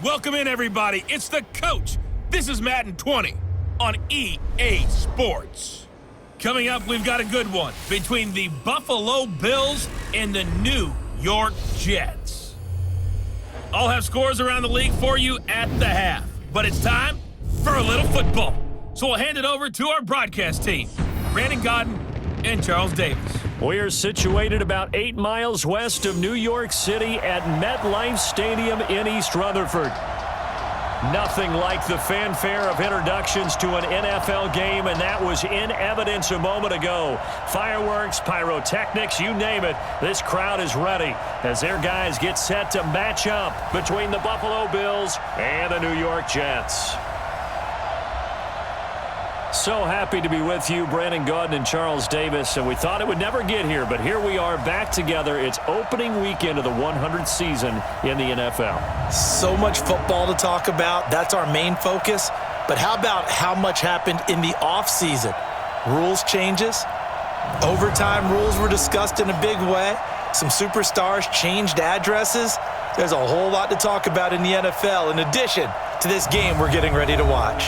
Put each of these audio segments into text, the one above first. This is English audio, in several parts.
Welcome in, everybody. It's the coach. This is Madden 20 on EA Sports. Coming up, we've got a good one between the Buffalo Bills and the New York Jets. I'll have scores around the league for you at the half, but it's time for a little football. So we'll hand it over to our broadcast team, Brandon Godden and Charles Davis. We are situated about 8 miles west of New York City at MetLife Stadium in East Rutherford. Nothing like the fanfare of introductions to an NFL game, and that was in evidence a moment ago. Fireworks, pyrotechnics, you name it, this crowd is ready as their guys get set to match up between the Buffalo Bills and the New York Jets. So happy to be with you, Brandon Godden and Charles Davis, and we thought it would never get here, but here we are back together. It's opening weekend of the 100th season in the NFL. So much football to talk about. That's our main focus. But how about how much happened in the offseason? Rules changes. Overtime rules were discussed in a big way. Some superstars changed addresses. There's a whole lot to talk about in the NFL in addition to this game we're getting ready to watch.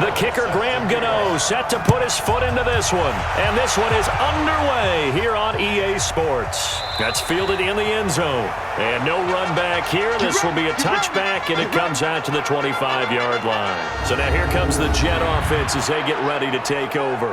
The kicker, Graham Gano, set to put his foot into this one. And this one is underway here on EA Sports. That's fielded in the end zone. And no run back here. This will be a touchback, and it comes out to the 25-yard line. So now here comes the Jet offense as they get ready to take over.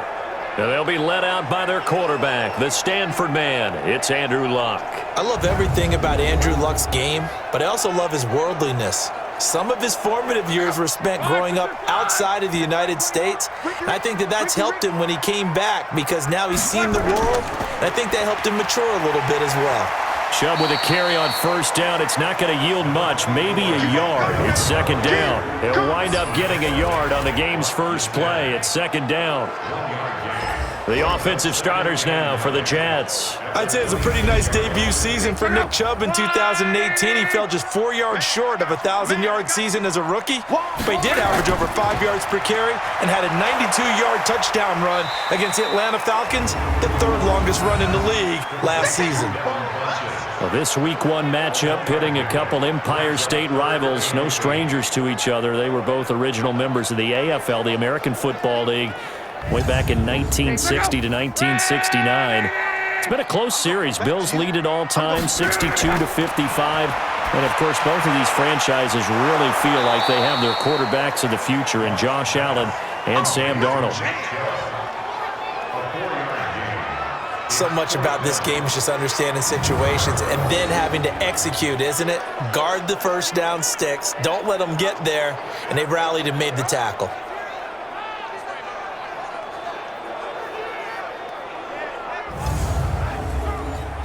And they'll be led out by their quarterback, the Stanford man. It's Andrew Luck. I love everything about Andrew Luck's game, but I also love his worldliness. Some of his formative years were spent growing up outside of the United States. And I think that's helped him when he came back because now he's seen the world. And I think that helped him mature a little bit as well. Chubb with a carry on first down. It's not going to yield much, maybe a yard. It's second down. He'll wind up getting a yard on the game's first play. It's second down. The offensive starters now for the Jets. I'd say it's a pretty nice debut season for Nick Chubb in 2018. He fell just 4 yards short of a 1,000-yard season as a rookie, but he did average over 5 yards per carry and had a 92-yard touchdown run against the Atlanta Falcons, the third longest run in the league last season. Well, this Week 1 matchup pitting a couple Empire State rivals, no strangers to each other. They were both original members of the AFL, the American Football League, way back in 1960 to 1969. It's been a close series. Bills lead it all time, 62-55. And, of course, both of these franchises really feel like they have their quarterbacks of the future in Josh Allen and Sam Darnold. So much about this game is just understanding situations and then having to execute, isn't it? Guard the first down sticks. Don't let them get there. And they rallied and made the tackle.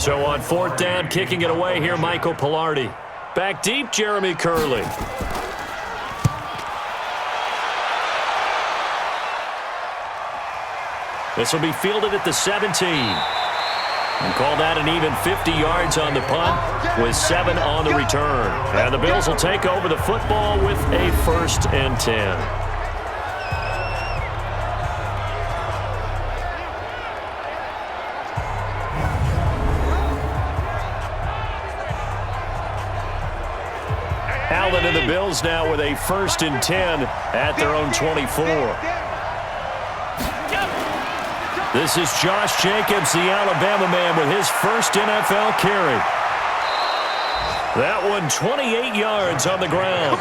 So on fourth down, kicking it away here, Michael Pilardi. Back deep, Jeremy Curley. This will be fielded at the 17. And call that an even 50 yards on the punt with 7 on the return. And the Bills will take over the football with a 1st and 10. Allen and the Bills now with a 1st and 10 at their own 24. This is Josh Jacobs, the Alabama man, with his first NFL carry. That one 28 yards on the ground.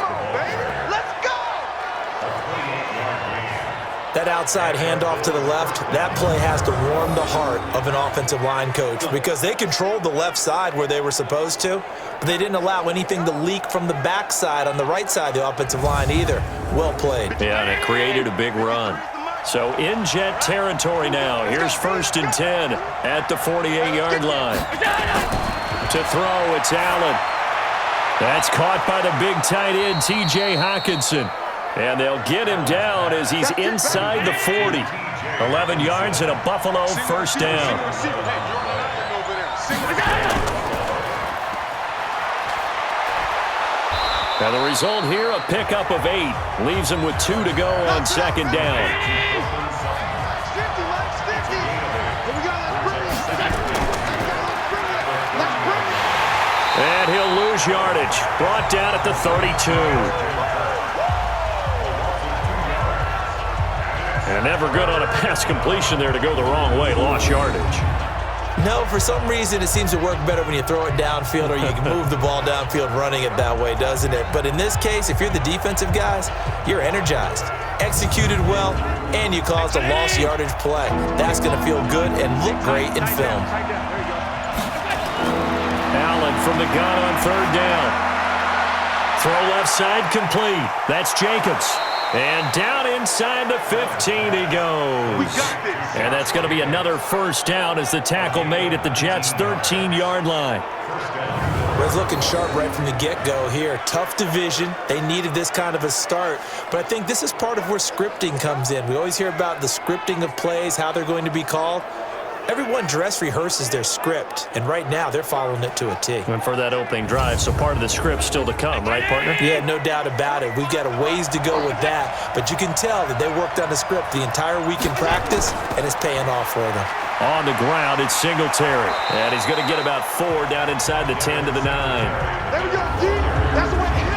That outside handoff to the left, that play has to warm the heart of an offensive line coach because they controlled the left side where they were supposed to, but they didn't allow anything to leak from the backside on the right side of the offensive line either. Well played. Yeah, and it created a big run. So in Jet territory now. Here's 1st and 10 at the 48-yard line. To throw, it's Allen. That's caught by the big tight end, T.J. Hockenson. And they'll get him down as he's inside the 40. 11 yards and a Buffalo first down. Now the result here, a pickup of 8. Leaves him with 2 to go on second down. And he'll lose yardage. Brought down at the 32. And never good on a pass completion there to go the wrong way. Lost yardage. No, for some reason it seems to work better when you throw it downfield or you can move the ball downfield running it that way, doesn't it? But in this case, if you're the defensive guys, you're energized, executed well, and you caused a lost yardage play. That's going to feel good and look great in film. Allen from the gun on third down. Throw left side complete. That's Jacobs. And down inside the 15 he goes. And that's going to be another first down as the tackle made at the Jets' 13-yard line. Red's looking sharp right from the get-go here. Tough division. They needed this kind of a start. But I think this is part of where scripting comes in. We always hear about the scripting of plays, how they're going to be called. Everyone dress rehearses their script, and right now they're following it to a T. And for that opening drive, so part of the script still to come, right, partner? Yeah, no doubt about it. We've got a ways to go with that, but you can tell that they worked on the script the entire week in practice, and it's paying off for them. On the ground, it's Singletary, and he's going to get about 4 down inside the 10 to the 9. There we go, G. That's the way to hit.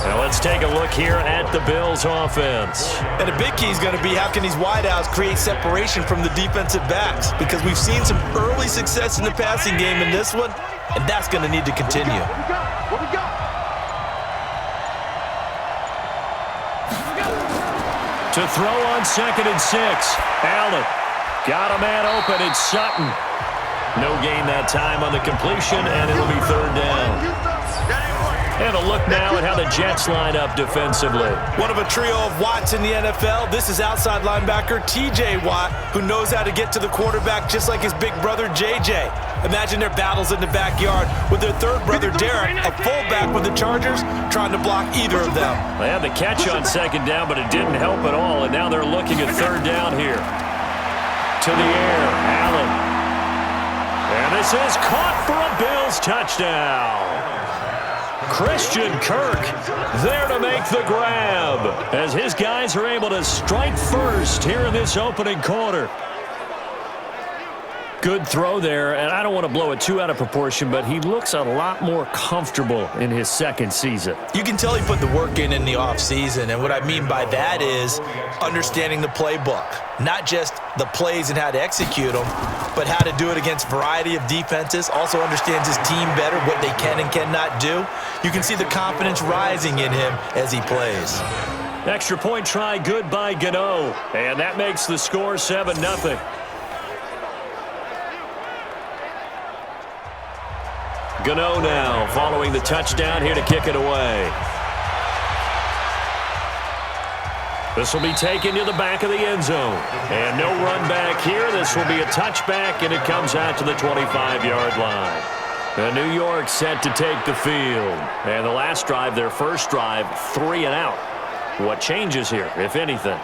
Now let's take a look here at the Bills' offense. And a big key is going to be how can these wideouts create separation from the defensive backs, because we've seen some early success in the passing game in this one, and that's going to need to continue. What we got? To throw on 2nd and 6. Allen got a man open. It's Sutton. No gain that time on the completion, and it'll be third down. And a look now at how the Jets line up defensively. One of a trio of Watts in the NFL. This is outside linebacker T.J. Watt, who knows how to get to the quarterback just like his big brother J.J. Imagine their battles in the backyard with their third brother Derek, a fullback with the Chargers, trying to block either of them. They had the catch on second down, but it didn't help at all, and now they're looking at third down here. To the air, Allen. And this is caught for a Bills touchdown. Christian Kirk there to make the grab as his guys are able to strike first here in this opening quarter. Good throw there, and I don't want to blow it too out of proportion, but he looks a lot more comfortable in his second season. You can tell he put the work in the offseason, and what I mean by that is understanding the playbook. Not just the plays and how to execute them, but how to do it against a variety of defenses. Also understands his team better, what they can and cannot do. You can see the confidence rising in him as he plays. Extra point try good by Gano, and that makes the score 7-0. Gano now following the touchdown here to kick it away. This will be taken to the back of the end zone. And no run back here. This will be a touchback, and it comes out to the 25-yard line. And New York set to take the field. And the last drive, their first drive, 3 and out. What changes here, if anything?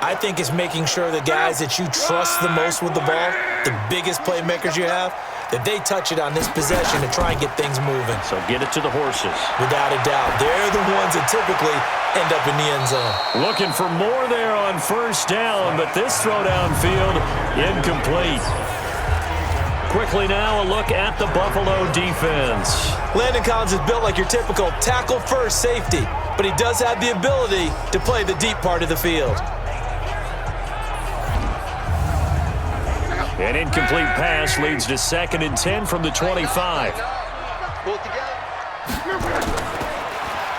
I think it's making sure the guys that you trust the most with the ball, the biggest playmakers you have, that they touch it on this possession to try and get things moving. So get it to the horses. Without a doubt. They're the ones that typically end up in the end zone. Looking for more there on first down, but this throw downfield incomplete. Quickly now, a look at the Buffalo defense. Landon Collins is built like your typical tackle-first safety, but he does have the ability to play the deep part of the field. An incomplete pass leads to 2nd and 10 from the 25.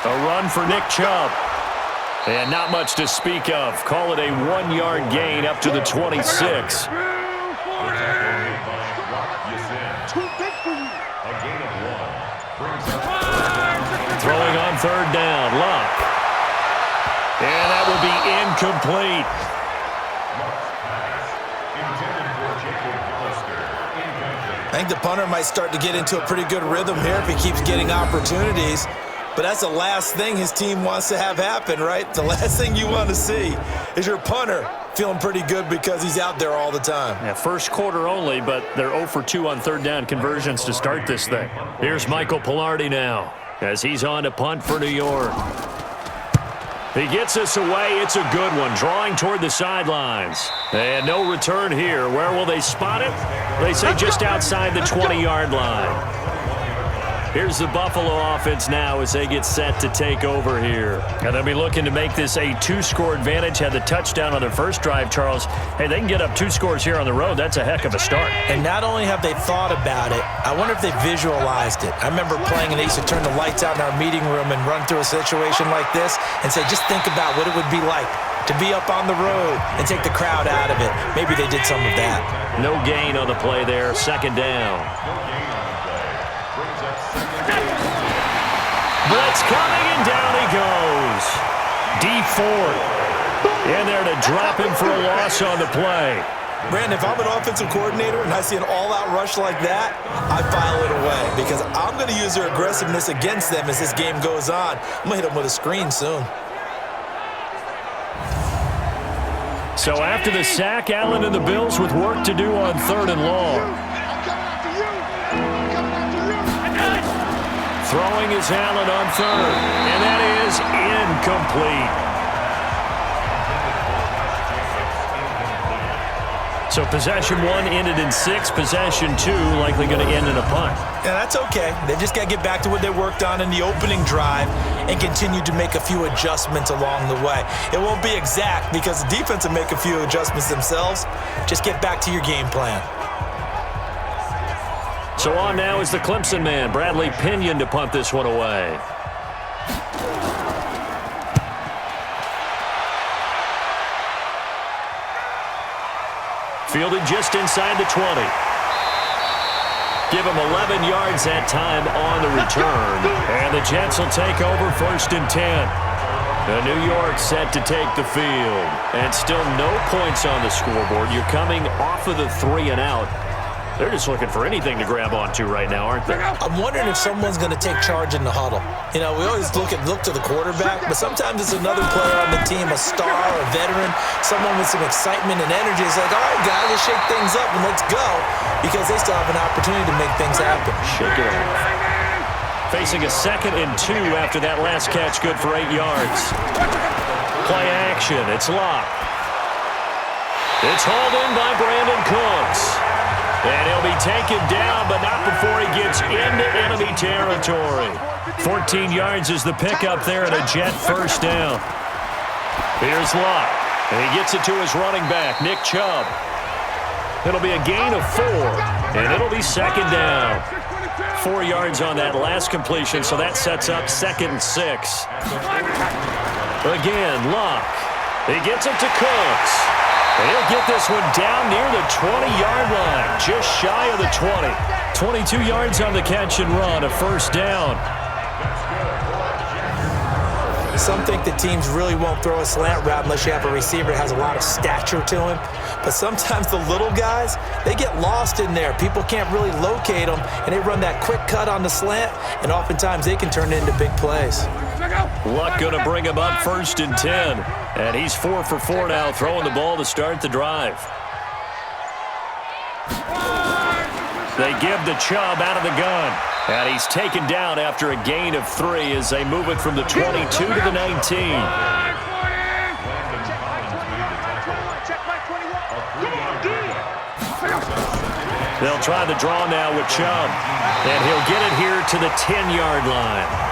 A run for Nick Chubb. And not much to speak of. Call it a 1-yard gain up to the 26. Throwing on third down, Luck. And that will be incomplete. I think the punter might start to get into a pretty good rhythm here if he keeps getting opportunities. But that's the last thing his team wants to have happen, right? The last thing you want to see is your punter feeling pretty good because he's out there all the time. Yeah, first quarter only, but they're 0 for 2 on third down conversions to start this thing. Here's Michael Pilardi now as he's on to punt for New York. He gets us away. It's a good one, drawing toward the sidelines. And no return here. Where will they spot it? They say just outside the 20-yard line. Here's the Buffalo offense now as they get set to take over here. And they'll be looking to make this a 2-score advantage. Had the touchdown on their first drive, Charles. Hey, they can get up 2 scores here on the road. That's a heck of a start. And not only have they thought about it, I wonder if they visualized it. I remember playing and they used to turn the lights out in our meeting room and run through a situation like this and say, just think about what it would be like to be up on the road and take the crowd out of it. Maybe they did some of that. No gain on the play there. Second down. Blitz coming, and down he goes. Deep Ford in there to drop him for a loss on the play. Brandon, if I'm an offensive coordinator and I see an all-out rush like that, I file it away because I'm going to use their aggressiveness against them as this game goes on. I'm going to hit them with a screen soon. So after the sack, Allen and the Bills with work to do on third and long. Throwing is Allen on third, and that is incomplete. So possession 1 ended in 6. Possession 2 likely going to end in a punt. Yeah, that's okay. They just got to get back to what they worked on in the opening drive and continue to make a few adjustments along the way. It won't be exact because the defense will make a few adjustments themselves. Just get back to your game plan. So on now is the Clemson man, Bradley Pinion, to punt this one away. Fielded just inside the 20. Give him 11 yards that time on the return. And the Jets will take over 1st and 10. The New York set to take the field. And still no points on the scoreboard. You're coming off of the 3 and out. They're just looking for anything to grab onto right now, aren't they? I'm wondering if someone's going to take charge in the huddle. You know, we always look to the quarterback, but sometimes it's another player on the team, a star, a veteran, someone with some excitement and energy. It's like, all right, guys, let's shake things up and let's go, because they still have an opportunity to make things happen. Shake it off. Facing a 2nd and 2 after that last catch, good for 8 yards. Play action. It's locked. It's hauled in by Brandon Cooks. And he'll be taken down, but not before he gets into enemy territory. 14 yards is the pickup there and a Jet first down. Here's Locke. And he gets it to his running back, Nick Chubb. It'll be a gain of 4, and it'll be 2nd down. 4 yards on that last completion, so that sets up 2nd and 6. Again, Locke. He gets it to Cooks. And he'll get this one down near the 20-yard line, just shy of the 20. 22 yards on the catch and run, a first down. Some think the teams really won't throw a slant route unless you have a receiver that has a lot of stature to him. But sometimes the little guys, they get lost in there. People can't really locate them, and they run that quick cut on the slant, and oftentimes they can turn it into big plays. Luck going to bring him up 1st and 10. And he's 4 for 4 now, throwing the ball to start the drive. They give the Chubb out of the gun. And he's taken down after a gain of 3 as they move it from the 22 to the 19. They'll try the draw now with Chubb. And he'll get it here to the 10-yard line.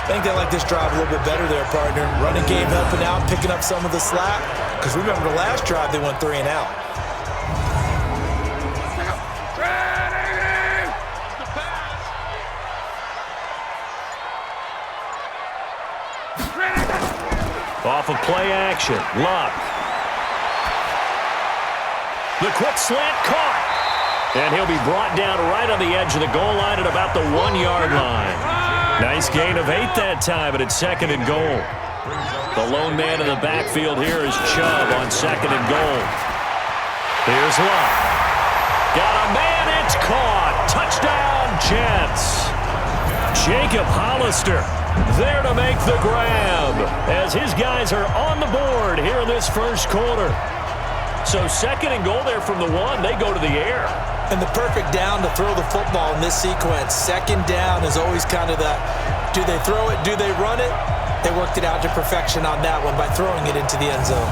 I think they like this drive a little bit better there, partner. Running game helping out, picking up some of the slack. Because remember the last drive, they went 3 and out. Off of play action, Luck. The quick slant caught. And he'll be brought down right on the edge of the goal line at about the 1-yard line. Nice gain of 8 that time, but it's 2nd and goal. The lone man in the backfield here is Chubb on 2nd and goal. Here's Luck. Got a man, it's caught. Touchdown, Jets. Jacob Hollister there to make the grab as his guys are on the board here in this first quarter. So 2nd and goal there from the 1. They go to the air. And the perfect down to throw the football in this sequence. 2nd down is always kind of the, do they throw it, do they run it? They worked it out to perfection on that one by throwing it into the end zone.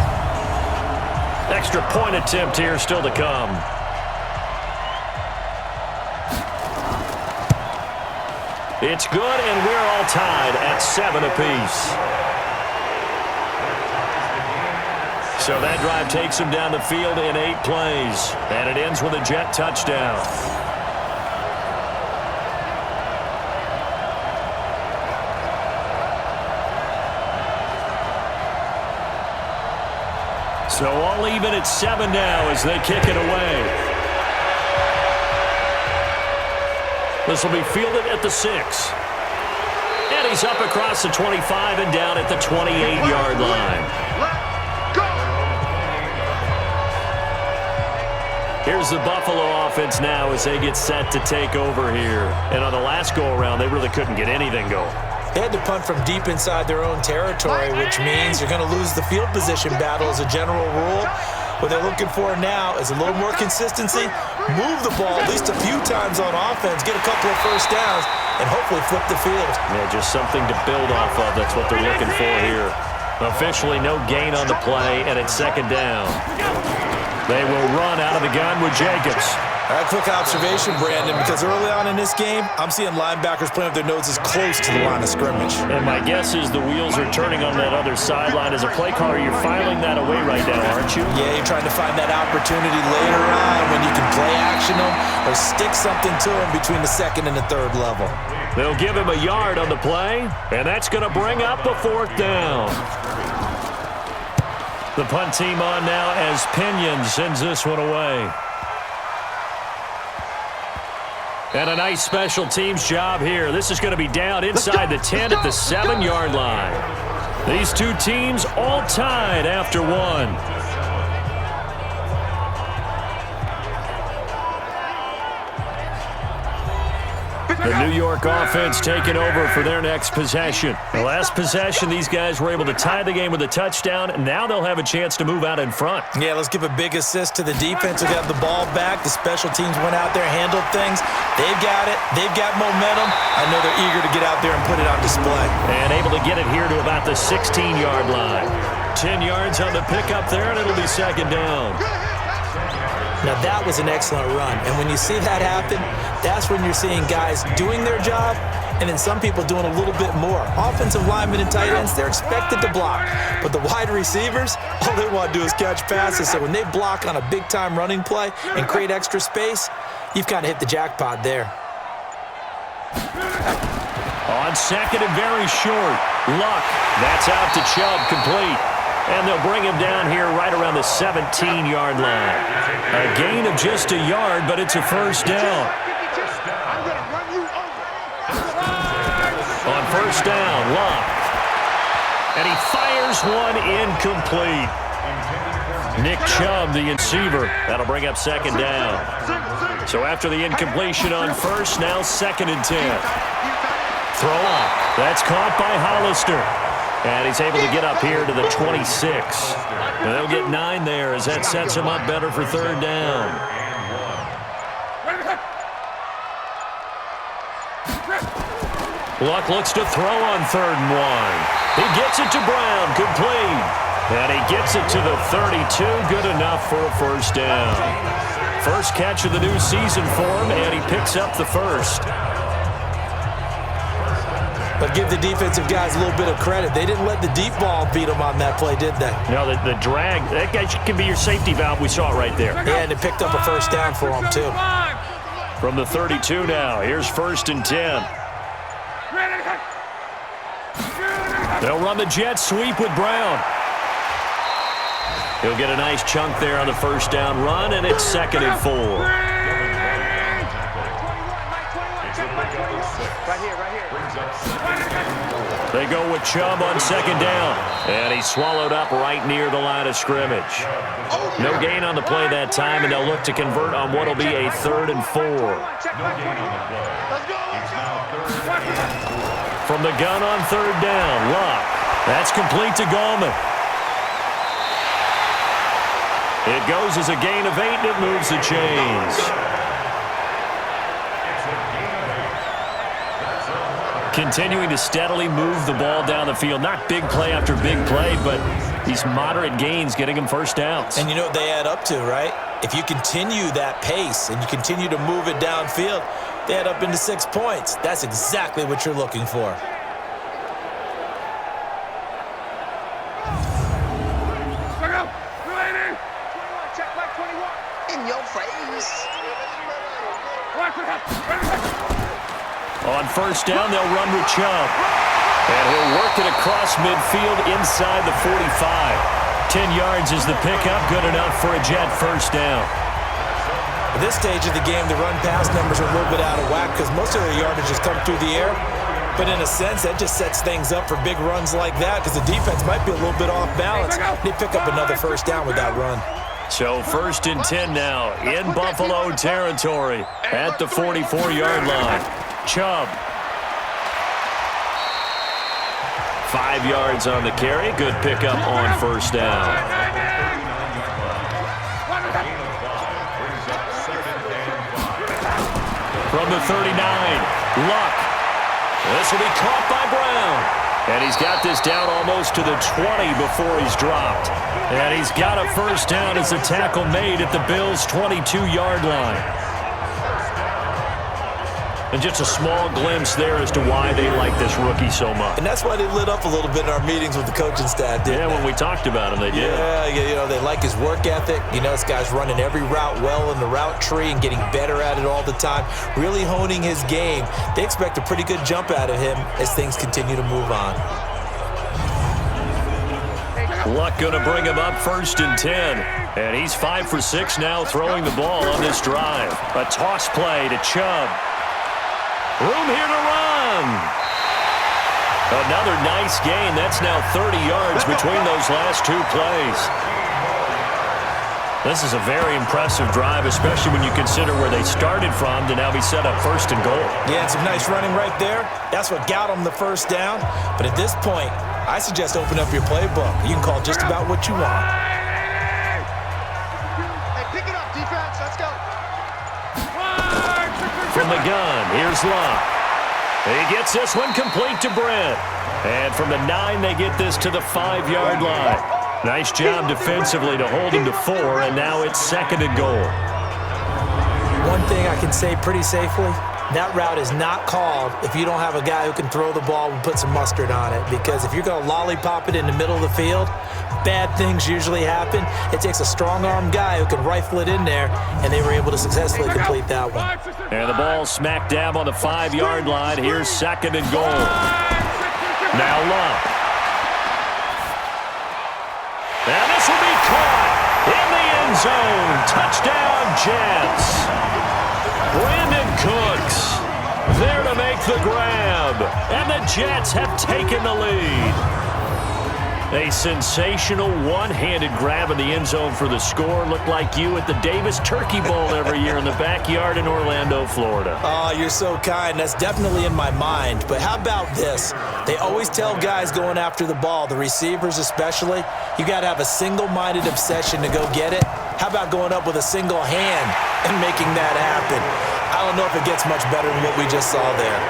Extra point attempt here still to come. It's good, and we're all tied at 7 apiece. So that drive takes him down the field in 8 plays, and it ends with a Jet touchdown. So all even at 7 now as they kick it away. This will be fielded at the 6. And he's up across the 25 and down at the 28-yard line. Here's the Buffalo offense now as they get set to take over here. And on the last go-around, they really couldn't get anything going. They had to punt from deep inside their own territory, which means you're going to lose the field position battle as a general rule. What they're looking for now is a little more consistency, move the ball at least a few times on offense, get a couple of first downs, and hopefully flip the field. Yeah, just something to build off of. That's what they're looking for here. Officially no gain on the play, and it's 2nd down. They will run out of the gun with Jacobs. All right, quick observation, Brandon, because early on in this game, I'm seeing linebackers playing with their noses close to the line of scrimmage. And my guess is the wheels are turning on that other sideline. As a play caller, you're filing that away right now, aren't you? Yeah, you're trying to find that opportunity later on when you can play action them or stick something to them between the 2nd and the 3rd level. They'll give him a yard on the play, and that's going to bring up the 4th down. The punt team on now as Pinion sends this one away. And a nice special teams job here. This is going to be down inside the 10 at the 7-yard line. These two teams all tied after 1. The New York offense taking over for their next possession. The last possession, these guys were able to tie the game with a touchdown, and now they'll have a chance to move out in front. Yeah, let's give a big assist to the defense who got the ball back. The special teams went out there, handled things. They've got it. They've got momentum. I know they're eager to get out there and put it on display. And able to get it here to about the 16-yard line. 10 yards on the pickup there, and it'll be 2nd down. Now, that was an excellent run. And when you see that happen, that's when you're seeing guys doing their job and then some people doing a little bit more. Offensive linemen and tight ends, they're expected to block. But the wide receivers, all they want to do is catch passes. So when they block on a big-time running play and create extra space, you've kind of hit the jackpot there. On 2nd and very short, Luck. That's out to Chubb, complete. And they'll bring him down here right around the 17-yard line. A gain of just a yard, but it's a 1st down. On 1st down, Luck. And he fires one incomplete. Nick Chubb, the receiver. That'll bring up 2nd down. So after the incompletion on 1st, now 2nd and 10. Throw up. That's caught by Hollister. And he's able to get up here to the 26. And they'll get 9 there as that sets him up better for 3rd down. Luck looks to throw on 3rd and 1. He gets it to Brown, complete. And he gets it to the 32, good enough for a 1st down. First catch of the new season for him, and he picks up the 1st. But give the defensive guys a little bit of credit. They didn't let the deep ball beat them on that play, did they? No, the drag, that guy can be your safety valve. We saw it right there. Yeah, and it picked up a 1st down for them, too. From the 32 now, here's 1st and 10. They'll run the jet sweep with Brown. He'll get a nice chunk there on the 1st down run, and it's 2nd and 4. Right here. They go with Chubb on second down. And he's swallowed up right near the line of scrimmage. No gain on the play that time, and they'll look to convert on what will be a 3rd and 4. From the gun on 3rd down, Luck. That's complete to Gallman. It goes as a gain of 8, and it moves the chains. Continuing to steadily move the ball down the field. Not big play after big play, but these moderate gains getting them first downs. And you know what they add up to, right? If you continue that pace and you continue to move it downfield, they add up into 6 points. That's exactly what you're looking for. In your face. On first down, they'll run with Chubb. And he'll work it across midfield inside the 45. 10 yards is the pickup, good enough for a Jet first down. At this stage of the game, the run-pass numbers are a little bit out of whack because most of their yardage has come through the air. But in a sense, that just sets things up for big runs like that because the defense might be a little bit off balance. They pick up another first down with that run. So 1st and 10 now in Buffalo territory at the 44-yard line. Chubb. 5 yards on the carry. Good pickup on first down. From the 39, Luck. This will be caught by Brown. And he's got this down almost to the 20 before he's dropped. And he's got a first down as the tackle made at the Bills' 22-yard line. And just a small glimpse there as to why they like this rookie so much. And that's why they lit up a little bit in our meetings with the coaching staff, didn't they? When we talked about him, they did. Yeah, you know, they like his work ethic. You know, this guy's running every route well in the route tree and getting better at it all the time, really honing his game. They expect a pretty good jump out of him as things continue to move on. Luck going to bring him up 1st and 10. And he's 5 for 6 now throwing the ball on this drive. A toss play to Chubb. Room here to run. Another nice gain. That's now 30 yards between those last 2 plays. This is a very impressive drive, especially when you consider where they started from to now be set up 1st and goal. Yeah, it's some nice running right there. That's what got them the first down. But at this point, I suggest open up your playbook. You can call just about what you want. Hey, pick it up, defense. Let's go. From the gun, here's Luck. He gets this one complete to Brent. And from the 9, they get this to the 5-yard line. Nice job defensively to hold him to 4, and now it's 2nd and goal. One thing I can say pretty safely, that route is not called if you don't have a guy who can throw the ball and put some mustard on it. Because if you're going to lollipop it in the middle of the field, bad things usually happen. It takes a strong-armed guy who can rifle it in there, and they were able to successfully complete that one. And the ball smack dab on the 5-yard line. Here's 2nd and goal. Now Luck. And this will be caught in the end zone. Touchdown, Jets. Brandon Cooks there to make the grab. And the Jets have taken the lead. A sensational one-handed grab in the end zone for the score. Looked like you at the Davis Turkey Bowl every year in the backyard in Orlando, Florida. Oh, you're so kind. That's definitely in my mind. But how about this? They always tell guys going after the ball, the receivers especially, you got to have a single-minded obsession to go get it. How about going up with a single hand and making that happen? I don't know if it gets much better than what we just saw there.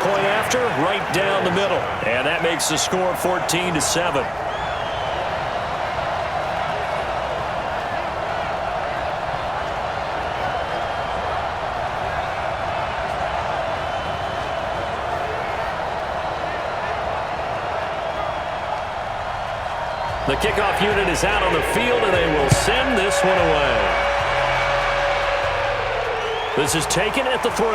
Point after, right down the middle. And that makes the score 14-7. The kickoff unit is out on the field, and they will send this one away. This is taken at the 3.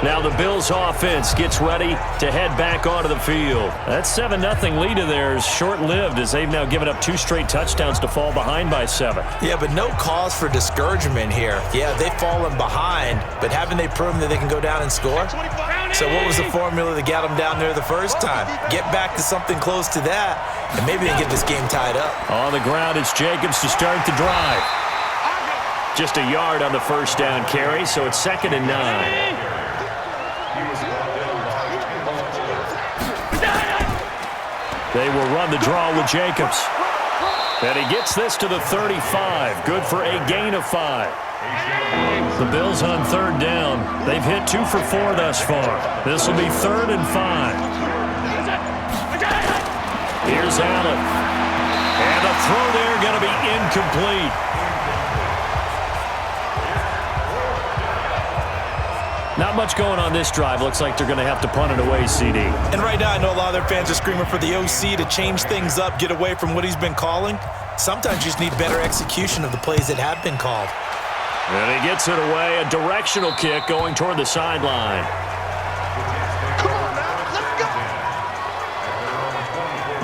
Now the Bills offense gets ready to head back onto the field. That 7-0 lead of theirs short-lived as they've now given up 2 straight touchdowns to fall behind by 7. Yeah, but no cause for discouragement here. Yeah, they've fallen behind, but haven't they proven that they can go down and score? So what was the formula that got them down there the first time? Get back to something close to that, and maybe they get this game tied up. On the ground, it's Jacobs to start the drive. Just a yard on the first down carry, so it's 2nd and 9. They will run the draw with Jacobs. And he gets this to the 35. Good for a gain of 5. The Bills on 3rd down. They've hit 2 for 4 thus far. This will be 3rd and 5. Here's Allen. And the throw there going to be incomplete. Not much going on this drive. Looks like they're going to have to punt it away, CD. And right now, I know a lot of their fans are screaming for the OC to change things up, get away from what he's been calling. Sometimes you just need better execution of the plays that have been called. And he gets it away. A directional kick going toward the sideline.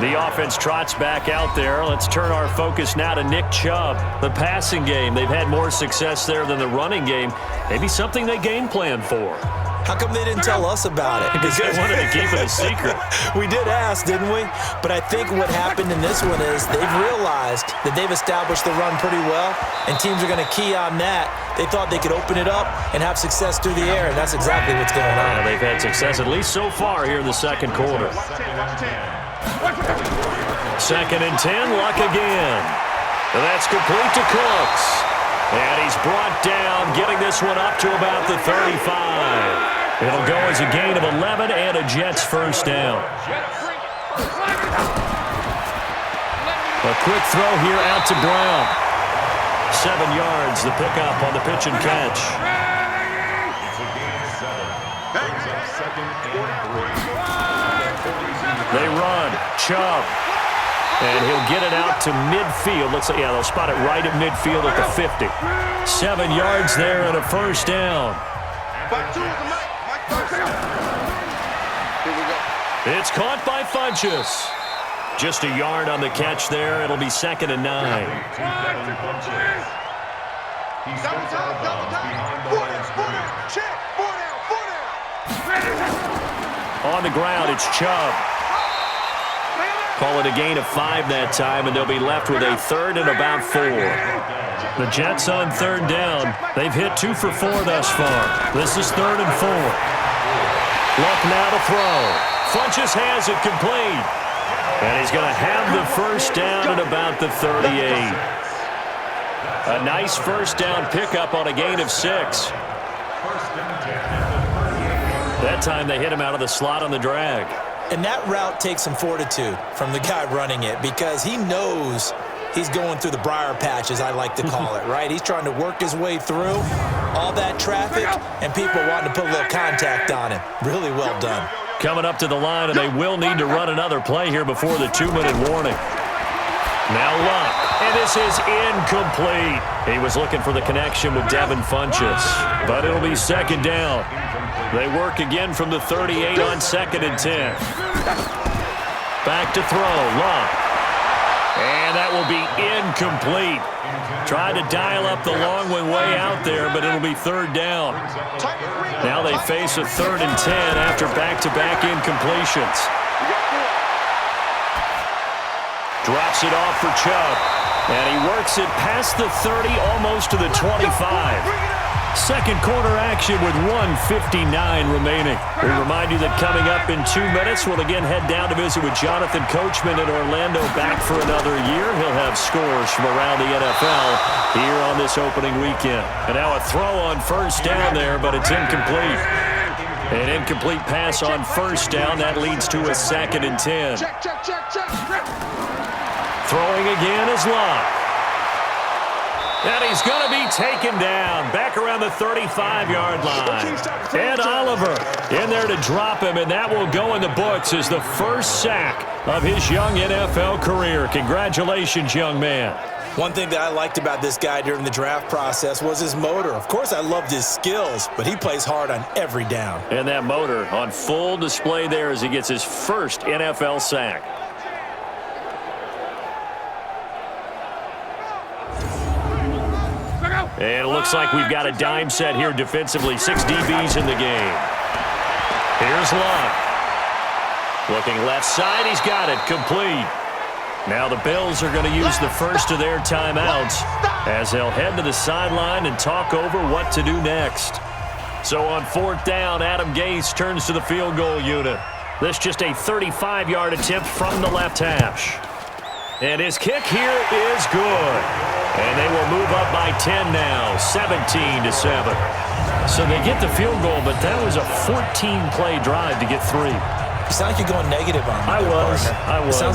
The offense trots back out there. Let's turn our focus now to Nick Chubb. The passing game, they've had more success there than the running game. Maybe something they game plan for. How come they didn't tell us about it? Because they wanted to keep it a secret. We did ask, didn't we? But I think what happened in this one is they've realized that they've established the run pretty well, and teams are going to key on that. They thought they could open it up and have success through the air, and that's exactly what's going on. Yeah, they've had success, at least so far, here in the second quarter. 2nd and 10, Luck again. That's complete to Cooks. And he's brought down, getting this one up to about the 35. It'll go as a gain of 11 and a Jets first down. A quick throw here out to Brown. 7 yards, the pickup on the pitch and catch. They run. Chubb. And he'll get it out to midfield. Looks like, yeah, they'll spot it right at midfield at the 50. 7 yards there and a first down. It's caught by Funchess. Just a yard on the catch there. It'll be 2nd and 9. On the ground, it's Chubb. Call it a gain of 5 that time, and they'll be left with a 3rd and about 4. The Jets on 3rd down. They've hit 2 for 4 thus far. This is 3rd and 4. Luck now to throw. Funchess has it complete. And he's going to have the first down at about the 38. A nice first down pickup on a gain of 6. That time they hit him out of the slot on the drag. And that route takes some fortitude from the guy running it because he knows he's going through the briar patch, as I like to call it, right? He's trying to work his way through all that traffic and people wanting to put a little contact on him. Really well done. Coming up to the line, and they will need to run another play here before the 2-minute warning. Now Luck, and this is incomplete. He was looking for the connection with Devin Funchess, but it'll be 2nd down. They work again from the 38 on 2nd and 10. Back to throw, Luck. And that will be incomplete. Tried to dial up the long one way out there, but it'll be 3rd down. Now they face a 3rd and 10 after back-to-back incompletions. Drops it off for Chubb. And he works it past the 30, almost to the 25. Second quarter action with 1:59 remaining. We remind you that coming up in 2 minutes, we'll again head down to visit with Jonathan Coachman in Orlando, back for another year. He'll have scores from around the NFL here on this opening weekend. And now a throw on first down there, but it's incomplete. An incomplete pass on first down. That leads to a 2nd and 10. Throwing again is Luck. And he's going to be taken down back around the 35-yard line. And Oliver in there to drop him, and that will go in the books as the first sack of his young NFL career. Congratulations, young man. One thing that I liked about this guy during the draft process was his motor. Of course, I loved his skills, but he plays hard on every down. And that motor on full display there as he gets his first NFL sack. And it looks like we've got a dime set here defensively. 6 DBs in the game. Here's Love. Looking left side. He's got it. Complete. Now the Bills are going to use the first of their timeouts as they'll head to the sideline and talk over what to do next. So on 4th down, Adam Gase turns to the field goal unit. This just a 35-yard attempt from the left hash. And his kick here is good. And they will move up by 10 now, 17-7. So they get the field goal, but that was a 14-play drive to get 3. You sound like you're going negative on me. I was.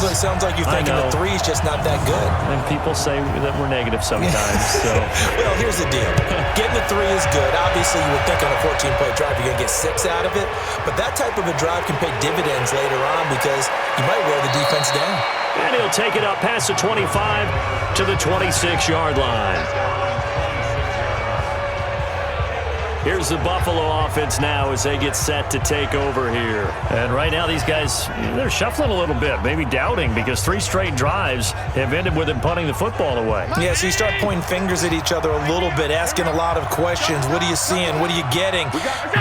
It sounds like you're thinking the 3 is just not that good. And people say that we're negative sometimes. So. Well, here's the deal. Getting the 3 is good. Obviously, you would think on a 14-play drive you're going to get 6 out of it. But that type of a drive can pay dividends later on because you might wear the defense down. And he'll take it up past the 25 to the 26-yard line. Here's the Buffalo offense now as they get set to take over here. And right now these guys, they're shuffling a little bit, maybe doubting because 3 straight drives have ended with them punting the football away. Yeah, so you start pointing fingers at each other a little bit, asking a lot of questions. What are you seeing? What are you getting?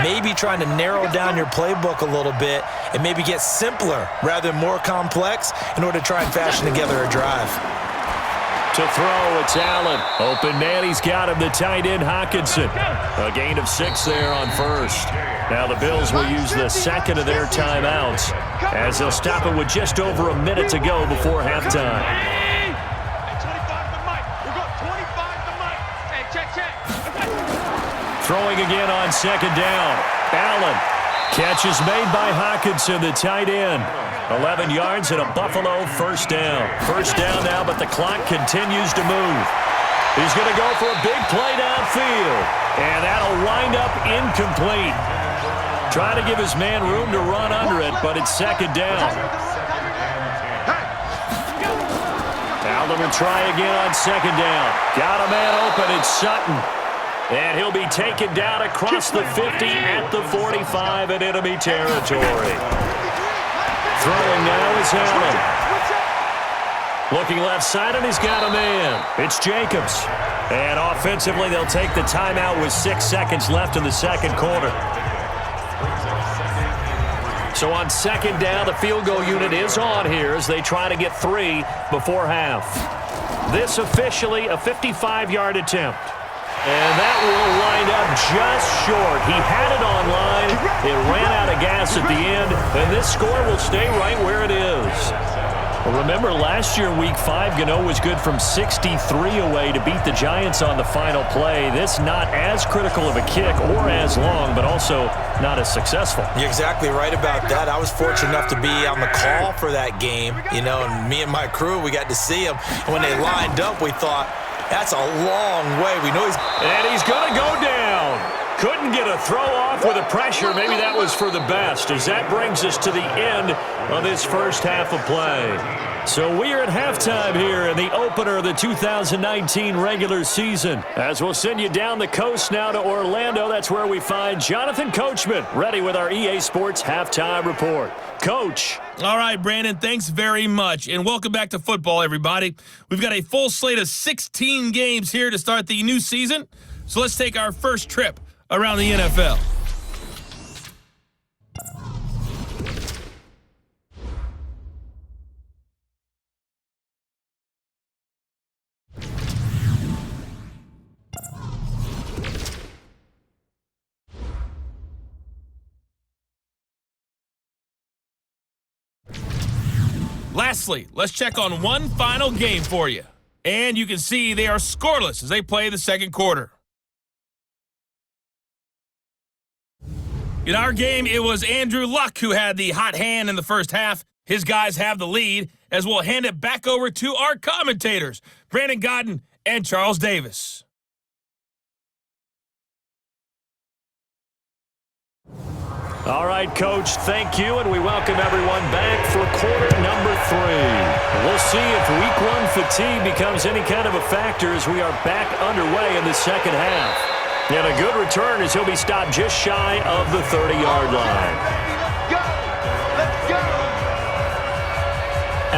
Maybe trying to narrow down your playbook a little bit and maybe get simpler rather than more complex in order to try and fashion together a drive. To throw, it's Allen. Open man, he's got him, the tight end, Hockenson. A gain of 6 there on first. Now the Bills will use the second of their timeouts as they'll stop it with just over a minute to go before halftime. Throwing again on second down. Allen. Catch is made by Hockenson, the tight end. 11 yards and a Buffalo first down. First down now, but the clock continues to move. He's going to go for a big play downfield, and that'll wind up incomplete. Trying to give his man room to run under it, but it's second down. Allen will try again on second down. Got a man open, it's Sutton. And he'll be taken down across the 50 at the 45 in enemy territory. Throwing now is Allen. Looking left side, and he's got a man. It's Jacobs. And offensively, they'll take the timeout with 6 seconds left in the second quarter. So on second down, the field goal unit is on here as they try to get 3 before half. This officially a 55-yard attempt. And that will wind up just short. He had it on line. It ran out of gas at the end. And this score will stay right where it is. Well, remember, last year, Week 5, Gano was good from 63 away to beat the Giants on the final play. This not as critical of a kick or as long, but also not as successful. You're exactly right about that. I was fortunate enough to be on the call for that game, and me and my crew, we got to see him. And when they lined up, we thought, that's a long way. We know and he's going to go down. Couldn't get a throw off with the pressure. Maybe that was for the best as that brings us to the end of this first half of play. So we are at halftime here in the opener of the 2019 regular season. As we'll send you down the coast now to Orlando, that's where we find Jonathan Coachman ready with our EA Sports halftime report. Coach. All right, Brandon, thanks very much. And welcome back to football, everybody. We've got a full slate of 16 games here to start the new season. So let's take our first trip around the NFL. Lastly, let's check on one final game for you. And you can see they are scoreless as they play the second quarter. In our game, it was Andrew Luck who had the hot hand in the first half. His guys have the lead as we'll hand it back over to our commentators, Brandon Godden and Charles All right, Coach, thank you, and we welcome everyone back for quarter number 3. We'll see if Week 1 fatigue becomes any kind of a factor as we are back underway in the second half. And a good return as he'll be stopped just shy of the 30-yard line. Let's go!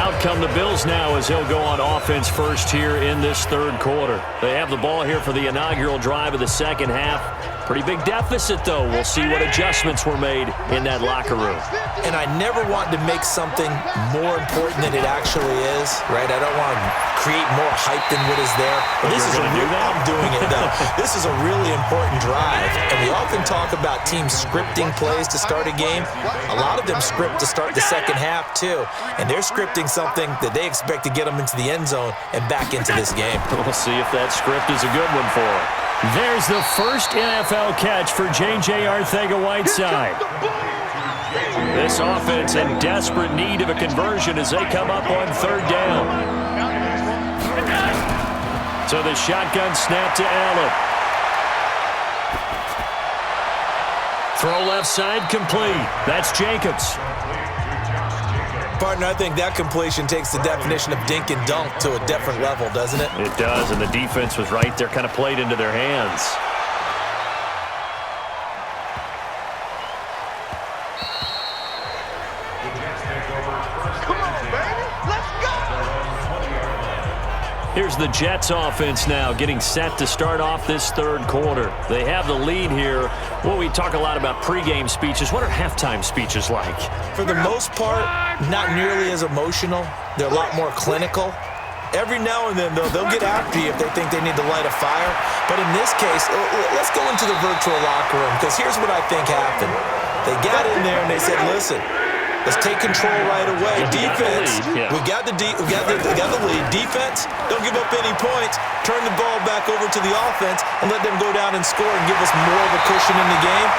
Out come the Bills now as he'll go on offense first here in this third quarter. They have the ball here for the inaugural drive of the second half. Pretty big deficit, though. We'll see what adjustments were made in that locker room. And I never want to make something more important than it actually is, right? I don't want to create more hype than what is there. But this is I'm doing it, though. This is a really important drive. And we often talk about teams scripting plays to start a game. A lot of them script to start the second half, too. And they're scripting something that they expect to get them into the end zone and back into this game. We'll see if that script is a good one for them. There's the first NFL catch for J.J. Arcega-Whiteside. This offense in desperate need of a conversion as they come up on third down. So the shotgun snap to Allen. Throw left side complete. That's Jacobs. Partner, I think that completion takes the definition of dink and dunk to a different level, doesn't it? It does, and the defense was right there, kind of played into their hands. Come on, baby. Let's go! Here's the Jets offense now getting set to start off this third quarter. They have the lead here. Well, we talk a lot about pregame speeches. What are halftime speeches like? For the most part, not nearly as emotional. They're a lot more clinical. Every now and then, though, they'll get after you if they think they need to light a fire. But in this case, let's go into the virtual locker room, because here's what I think happened. They got in there and they said, listen, let's take control right away. Defense, we got the lead. Defense, don't give up any points. Turn the ball back over to the offense and let them go down and score and give us more of a cushion in the game.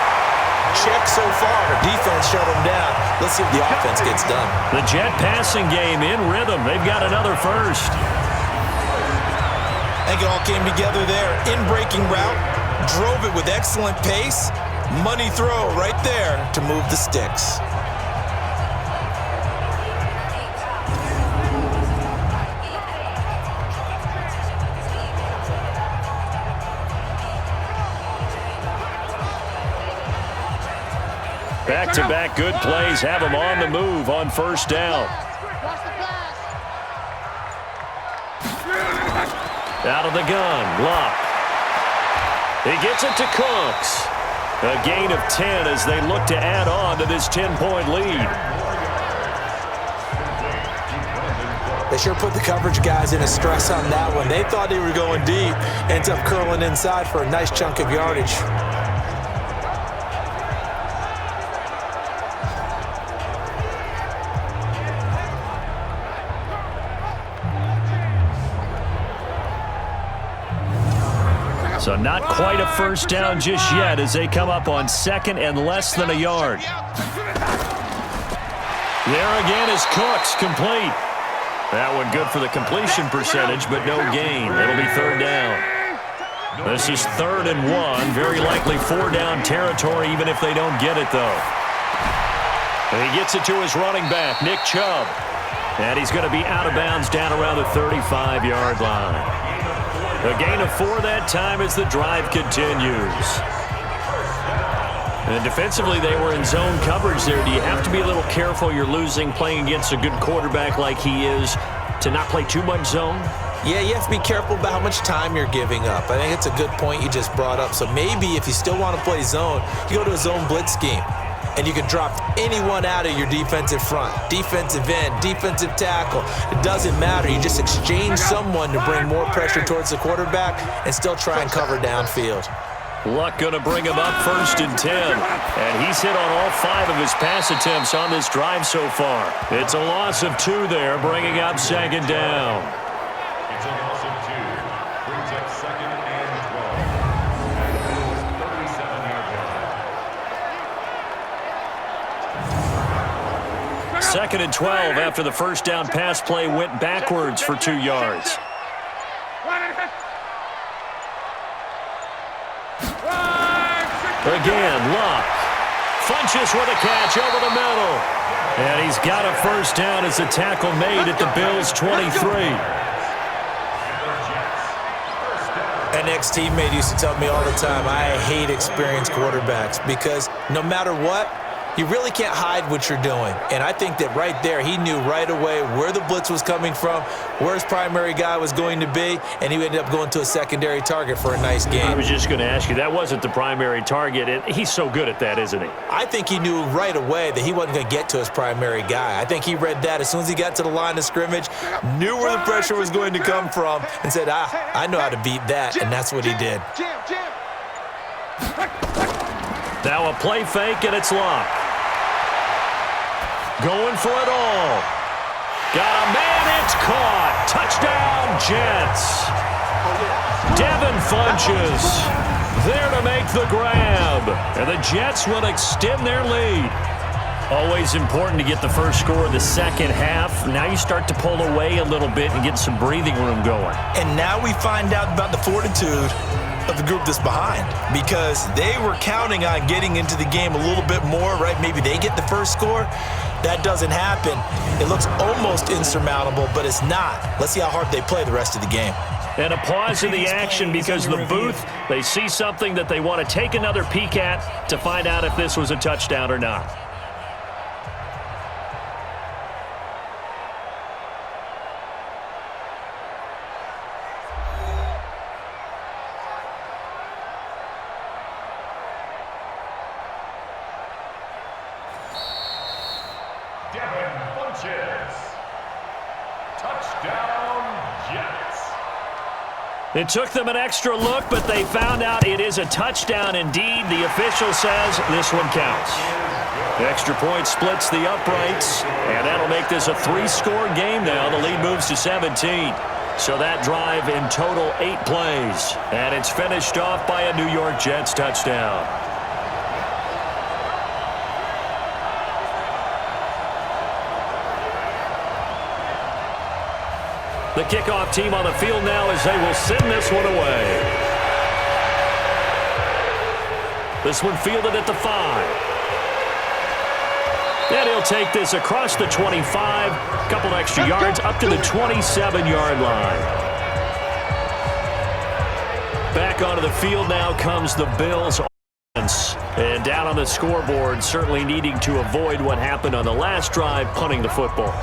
Check so far. Defense shut them down. Let's see if the offense gets done. The Jet passing game in rhythm. They've got another first. I think it all came together there. In-breaking route. Drove it with excellent pace. Money throw right there to move the sticks. Back-to-back good plays have him on the move on first down. Out of the gun, Luck. He gets it to Cooks. A gain of 10 as they look to add on to this 10-point lead. They sure put the coverage guys in a stress on that one. They thought they were going deep. Ends up curling inside for a nice chunk of yardage. So not quite a first down just yet as they come up on second and less than a yard. There again is Cooks, complete. That one good for the completion percentage, but no gain. It'll be third down. This is 3rd and 1, very likely 4-down territory even if they don't get it, though. And he gets it to his running back, Nick Chubb. And he's going to be out of bounds down around the 35-yard line. A gain of 4 that time as the drive continues. And defensively, they were in zone coverage there. Do you have to be a little careful? You're losing playing against a good quarterback like he is to not play too much zone? Yeah, you have to be careful about how much time you're giving up. I think it's a good point you just brought up. So maybe if you still want to play zone, you go to a zone blitz scheme. And you can drop anyone out of your defensive front. Defensive end, defensive tackle. It doesn't matter. You just exchange someone to bring more pressure towards the quarterback and still try and cover downfield. Luck going to bring him up 1st and 10. And he's hit on all 5 of his pass attempts on this drive so far. It's a loss of 2 there, bringing up 2nd down. It's a loss of 2. Brings up 2nd and 12. 37-yard line. 2nd and 12 after the first down pass play went backwards for 2 yards. Again, Luck. Funches with a catch over the middle. And he's got a first down as a tackle made at the Bills' 23. An ex-teammate used to tell me all the time, I hate experienced quarterbacks because no matter what, you really can't hide what you're doing. And I think that right there, he knew right away where the blitz was coming from, where his primary guy was going to be, and he ended up going to a secondary target for a nice game. I was just going to ask you, that wasn't the primary target. He's so good at that, isn't he? I think he knew right away that he wasn't going to get to his primary guy. I think he read that as soon as he got to the line of scrimmage, knew where the pressure was going to come from, and said, I know how to beat that, and that's what he did. Now a play fake, and it's locked. Going for it all. Got a man, it's caught. Touchdown, Jets. Devin Funches there to make the grab. And the Jets will extend their lead. Always important to get the first score of the second half. Now you start to pull away a little bit and get some breathing room going. And now we find out about the fortitude of the group that's behind, because they were counting on getting into the game a little bit more, right? Maybe they get the first score. That doesn't happen. It looks almost insurmountable, but it's not. Let's see how hard they play the rest of the game. And a pause in the action because the booth, they see something that they want to take another peek at to find out if this was a touchdown or not. It took them an extra look, but they found out it is a touchdown indeed. The official says this one counts. The extra point splits the uprights, and that'll make this a 3-score game now. The lead moves to 17. So that drive in total 8 plays, and it's finished off by a New York Jets touchdown. The kickoff team on the field now as they will send this one away. This one fielded at the 5. And he'll take this across the 25, a couple extra yards up to the 27-yard line. Back onto the field now comes the Bills offense. And down on the scoreboard, certainly needing to avoid what happened on the last drive, punting the football.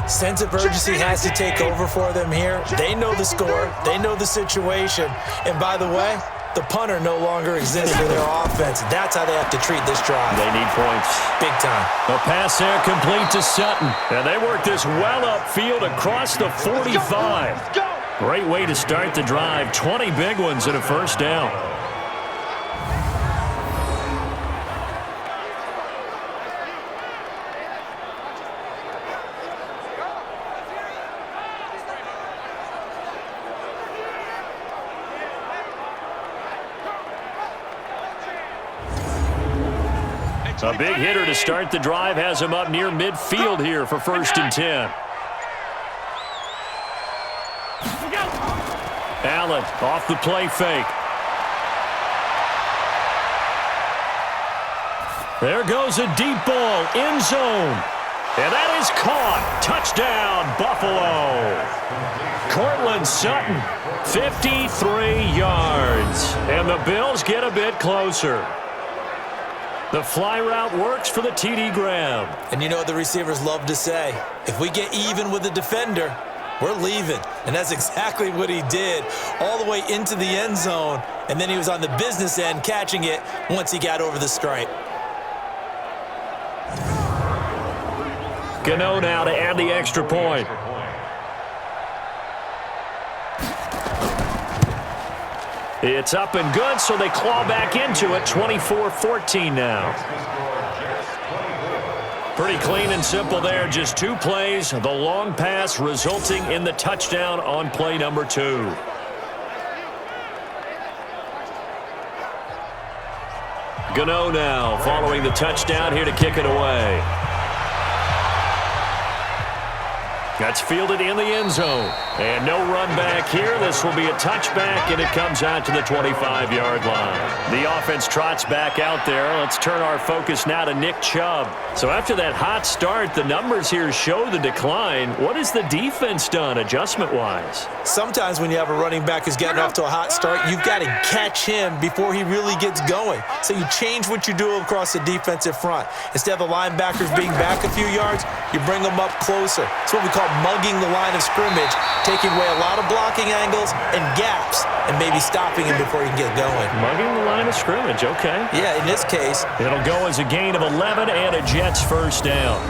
Sense of urgency has to take over for them here. They know the score. They know the situation. And by the way, the punter no longer exists for their offense. That's how they have to treat this drive. They need points. Big time. A pass there complete to Sutton. And they work this well upfield across the 45. Great way to start the drive. 20 big ones and a first down. A big hitter to start the drive has him up near midfield here for 1st and 10. Allen off the play fake. There goes a deep ball, end zone. And that is caught. Touchdown, Buffalo. Cortland Sutton, 53 yards. And the Bills get a bit closer. The fly route works for the TD grab. And you know what the receivers love to say? If we get even with the defender, we're leaving. And that's exactly what he did, all the way into the end zone. And then he was on the business end catching it once he got over the stripe. Gano now to add the extra point. It's up and good, so they claw back into it. 24-14 now. Pretty clean and simple there. Just 2 plays. The long pass resulting in the touchdown on play number 2. Gano now following the touchdown here to kick it away. That's fielded in the end zone. And no run back here. This will be a touchback, and it comes out to the 25-yard line. The offense trots back out there. Let's turn our focus now to Nick Chubb. So after that hot start, the numbers here show the decline. What has the defense done adjustment-wise? Sometimes when you have a running back who's getting off to a hot start, you've got to catch him before he really gets going. So you change what you do across the defensive front. Instead of the linebackers being back a few yards, you bring them up closer. It's what we call mugging the line of scrimmage, taking away a lot of blocking angles and gaps, and maybe stopping him before he can get going. Mugging the line of scrimmage, okay. Yeah, in this case. It'll go as a gain of 11 and a Jets first down.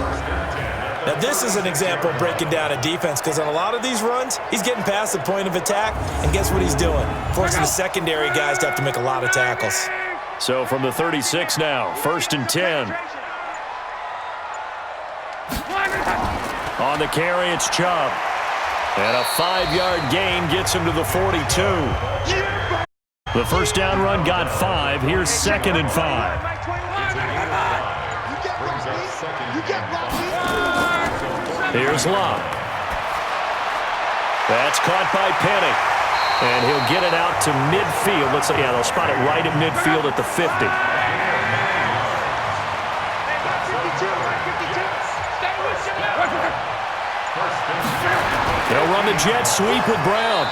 Now, this is an example of breaking down a defense because on a lot of these runs, he's getting past the point of attack, and guess what he's doing? Forcing the secondary guys to have to make a lot of tackles. So from the 36 now, 1st and 10. On the carry, it's Chubb. And a 5-yard gain gets him to the 42. The first down run got 5. Here's 2nd and 5. Here's Locke. That's caught by Penny. And he'll get it out to midfield. They'll spot it right at midfield at the 50. They'll run the jet sweep with Brown.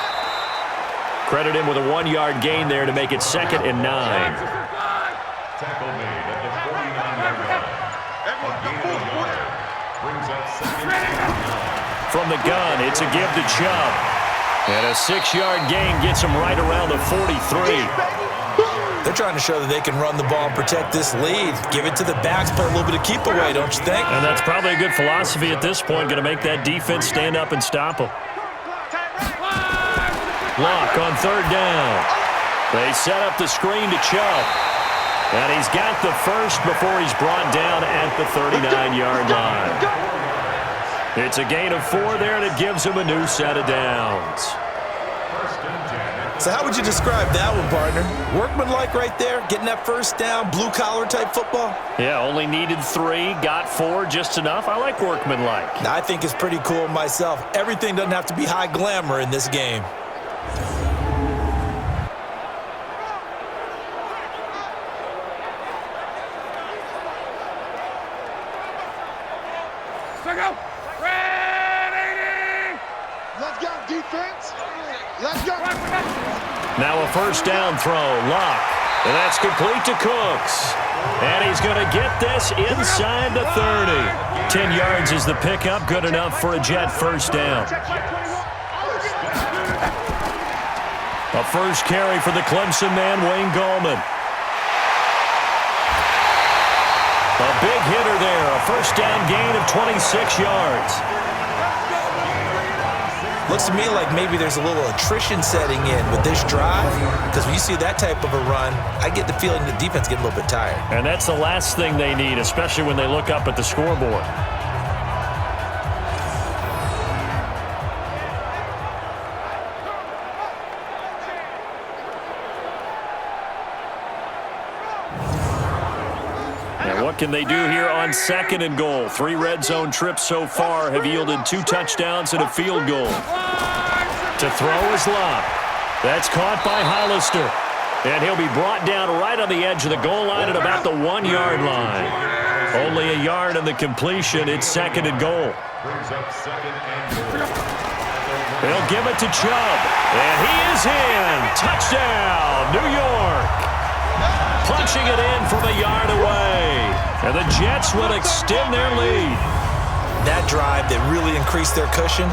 Credit him with a 1-yard gain there to make it 2nd and 9. Tackle made at the 49-yard line. A gain of a yard. Brings up 2nd and 9. From the gun, it's a give to Chubb. And a 6-yard gain gets him right around the 43. They're trying to show that they can run the ball and protect this lead. Give it to the backs, play a little bit of keep away, don't you think? And that's probably a good philosophy at this point, going to make that defense stand up and stop them. Locke on 3rd down. They set up the screen to Chubb. And he's got the first before he's brought down at the 39-yard line. It's a gain of 4 there, and it gives him a new set of downs. So how would you describe that one, partner? Workmanlike right there, getting that first down, blue-collar type football? Yeah, only needed 3, got 4, just enough. I like workmanlike. I think it's pretty cool myself. Everything doesn't have to be high glamour in this game. Let's go, defense. Let's go. Now a first down throw, Locke. And that's complete to Cooks. And he's going to get this inside the 30. 10 yards is the pickup, good enough for a Jet first down. A first carry for the Clemson man, Wayne Gallman. A big hitter there, a first down gain of 26 yards. Looks to me like maybe there's a little attrition setting in with this drive, because when you see that type of a run, I get the feeling the defense getting a little bit tired. And that's the last thing they need, especially when they look up at the scoreboard. And what can they do here on 2nd and goal? 3 red zone trips so far have yielded 2 touchdowns and a field goal. To throw is Locke. That's caught by Hollister. And he'll be brought down right on the edge of the goal line at about the 1-yard line. Only a yard on the completion. It's 2nd and goal. Brings up 2nd and goal. They'll give it to Chubb. And he is in. Touchdown, New York. Punching it in from a yard away. And the Jets will extend their lead. That drive that really increased their cushion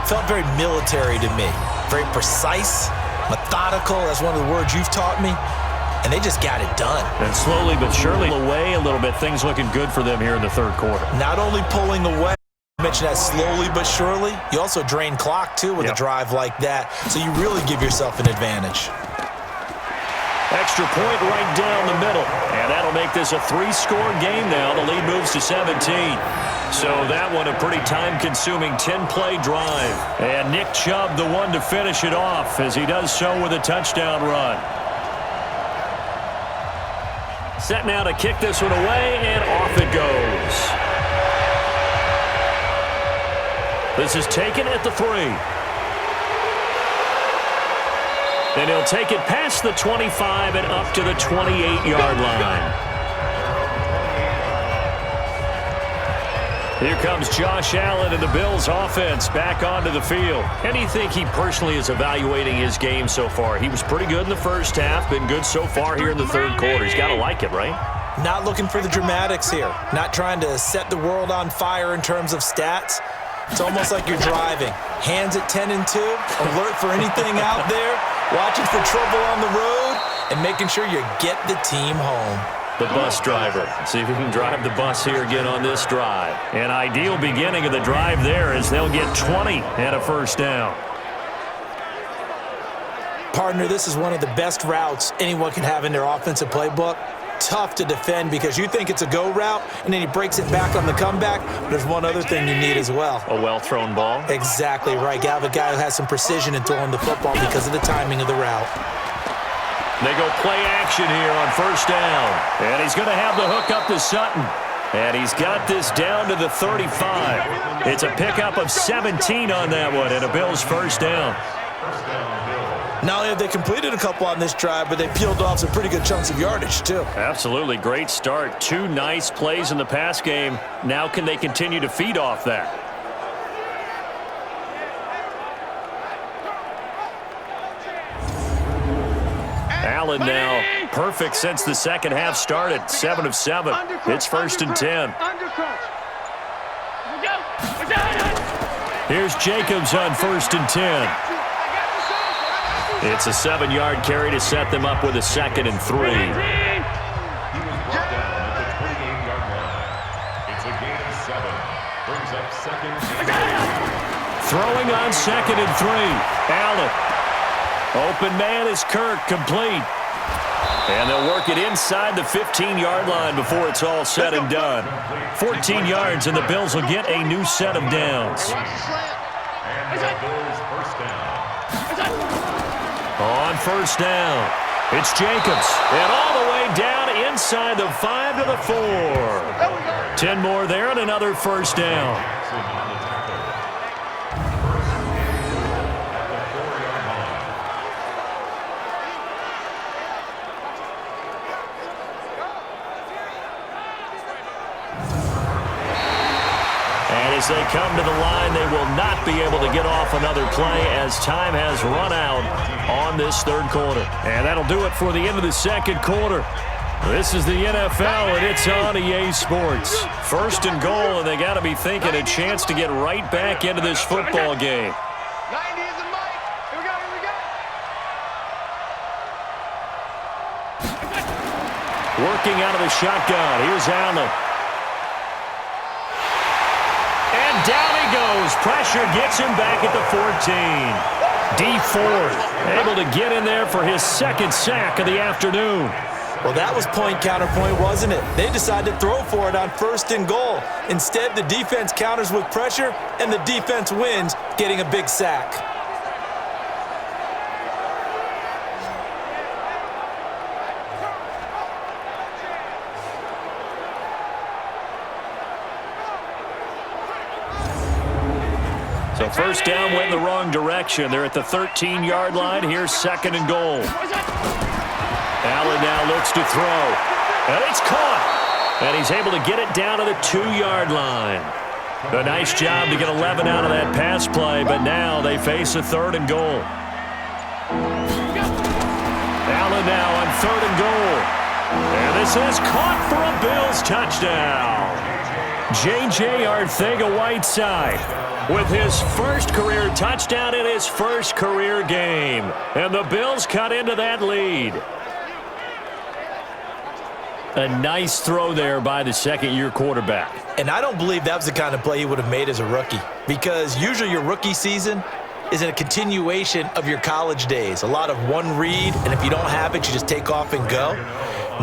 felt very military to me. Very precise, methodical. That's one of the words you've taught me. And they just got it done. And slowly but surely away a little bit. Things looking good for them here in the 3rd quarter. Not only pulling away, I mentioned that slowly but surely, you also drain clock too with a drive like that. So you really give yourself an advantage. Extra point right down the middle. And that'll make this a 3-score game now. The lead moves to 17. So that one a pretty time-consuming 10-play drive. And Nick Chubb the one to finish it off as he does so with a touchdown run. Set now to kick this one away, and off it goes. This is taken at the 3. And he'll take it past the 25 and up to the 28-yard line. Here comes Josh Allen and the Bills offense back onto the field. How do you think he personally is evaluating his game so far? He was pretty good in the first half, been good so far here in the third quarter. He's got to like it, right? Not looking for the dramatics here. Not trying to set the world on fire in terms of stats. It's almost like you're driving. Hands at 10 and 2, alert for anything out there, watching for trouble on the road, and making sure you get the team home. The bus driver. See if he can drive the bus here again on this drive. An ideal beginning of the drive there as they'll get 20 and a first down. Partner, this is one of the best routes anyone can have in their offensive playbook. Tough to defend because you think it's a go route, and then he breaks it back on the comeback. There's one other thing you need as well. A well-thrown ball? Exactly right. You have a guy who has some precision in throwing the football because of the timing of the route. They go play action here on first down. And he's going to have the hook up to Sutton. And he's got this down to the 35. It's a pickup of 17 on that one and a Bills first down. Not only have they completed a couple on this drive, but they peeled off some pretty good chunks of yardage, too. Absolutely. Great start. 2 nice plays in the pass game. Now can they continue to feed off that? Allen now perfect since the second half started. 7 of 7. It's first and 10. Here's Jacobs on first and 10. It's a 7-yard carry to set them up with a 2nd and 3. He was brought down at the 28-yard line. It's a gain of 7. Brings up 2nd and 3. Throwing on 2nd and 3. Allen. Open man is Kirk, complete. And they'll work it inside the 15-yard line before it's all said and done. 14 yards, and the Bills will get a new set of downs. And the Bills first down. On first down, it's Jacobs. And all the way down inside the 5 to the 4. 10 more there and another first down. As they come to the line, they will not be able to get off another play as time has run out on this third quarter. And that'll do it for the end of the second quarter. This is the NFL, and it's on EA Sports. First and goal, and they got to be thinking a chance to get right back into this football game. 90 is the mic. Here we go, here we go. Working out of the shotgun. Here's Allen. And down he goes. Pressure gets him back at the 14. D Ford able to get in there for his 2nd sack of the afternoon. Well, that was point counterpoint, wasn't it? They decided to throw for it on first and goal. Instead, the defense counters with pressure, and the defense wins, getting a big sack. So first down went in the wrong direction. They're at the 13-yard line. Here's 2nd and goal. Allen now looks to throw. And it's caught. And he's able to get it down to the 2-yard line. A nice job to get 11 out of that pass play, but now they face a 3rd and goal. Allen now on 3rd and goal. And this is caught for a Bills touchdown. J.J. Arcega-Whiteside with his first career touchdown in his first career game. And the Bills cut into that lead. A nice throw there by the second-year quarterback. And I don't believe that was the kind of play he would have made as a rookie, because usually your rookie season is a continuation of your college days. A lot of one read, and if you don't have it, you just take off and go.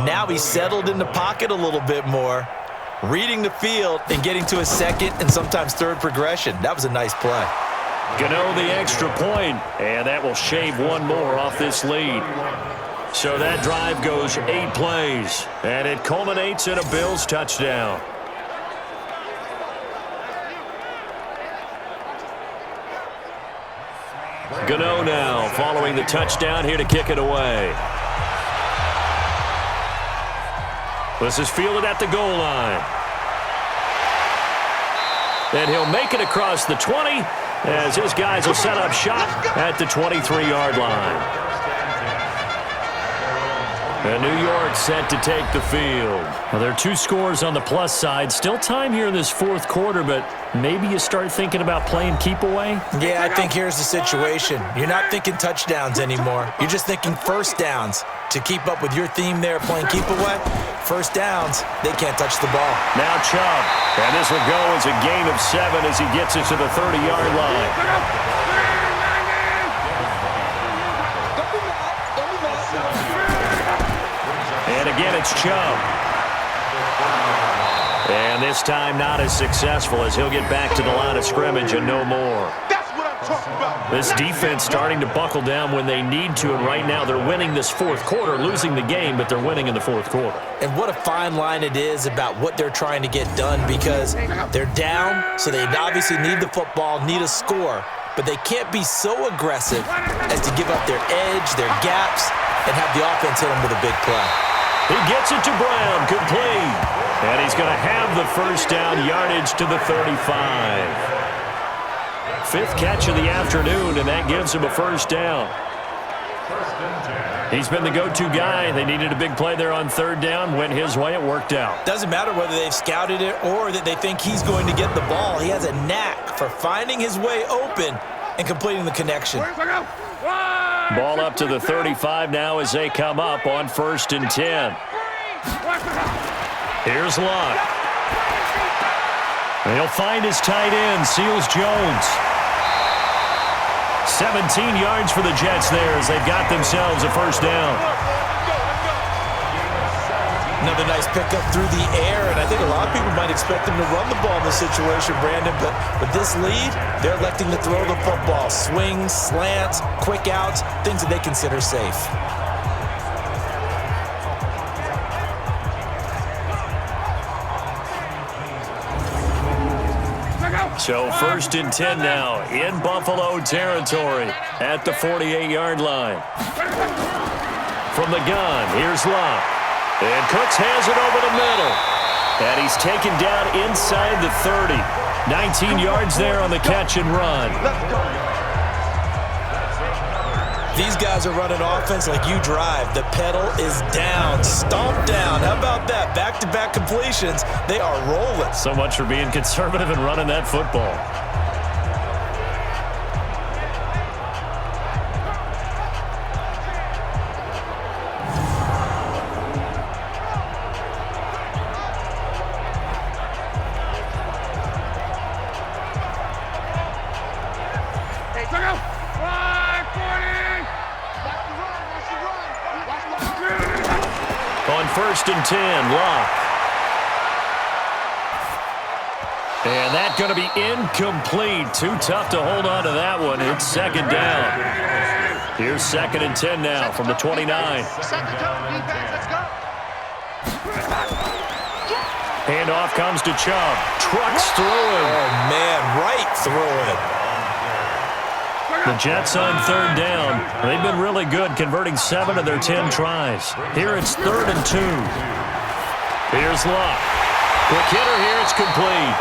Now he's settled in the pocket a little bit more, reading the field and getting to a 2nd and sometimes 3rd progression. That was a nice play. Gano the extra point, and that will shave one more off this lead. So that drive goes 8 plays, and it culminates in a Bills touchdown. Gano now following the touchdown here to kick it away. This is fielded at the goal line. And he'll make it across the 20 as his guys will set up shop at the 23-yard line. And New York set to take the field. Well, there are 2 scores on the plus side. Still time here in this fourth quarter, but maybe you start thinking about playing keep away? Yeah, I think here's the situation. You're not thinking touchdowns anymore. You're just thinking first downs. To keep up with your theme there, playing keep away, first downs, they can't touch the ball. Now Chubb. And this will go as a gain of 7 as he gets it to the 30-yard line. And again, it's Chubb. And this time not as successful as he'll get back to the line of scrimmage and no more. That's what I'm talking about. This defense starting to buckle down when they need to, and right now they're winning this fourth quarter, losing the game, but they're winning in the fourth quarter. And what a fine line it is about what they're trying to get done, because they're down, so they obviously need the football, need a score, but they can't be so aggressive as to give up their edge, their gaps, and have the offense hit them with a big play. He gets it to Brown, complete. And he's going to have the first down, yardage to the 35. 5th catch of the afternoon, and that gives him a first down. He's been the go-to guy. They needed a big play there on 3rd down. Went his way. It worked out. Doesn't matter whether they've scouted it or that they think he's going to get the ball. He has a knack for finding his way open and completing the connection. Ball up to the 35 now as they come up on 1st and 10. Here's Lott. He'll find his tight end, Seals Jones. 17 yards for the Jets there as they've got themselves a first down. Another nice pickup through the air, and I think a lot of people might expect them to run the ball in this situation, Brandon, but with this lead, they're electing to throw the football. Swings, slants, quick outs, things that they consider safe. So 1st and 10 now in Buffalo territory at the 48-yard line. From the gun, here's Lott. And Cooks has it over the middle. And he's taken down inside the 30. 19 yards there on the catch and run. These guys are running offense like you drive. The pedal is down, stomped down. How about that? Back-to-back completions. They are rolling. So much for being conservative and running that football. On 1st and 10, Lott. And that's going to be incomplete. Too tough to hold on to that one. It's 2nd down. Here's 2nd and 10 now from the 29. Handoff comes to Chubb. Trucks through him. Oh, man, right through it. The Jets on 3rd down. They've been really good, converting 7 of their 10 tries. Here it's 3rd and 2. Here's Lott. Quick hitter here, it's complete.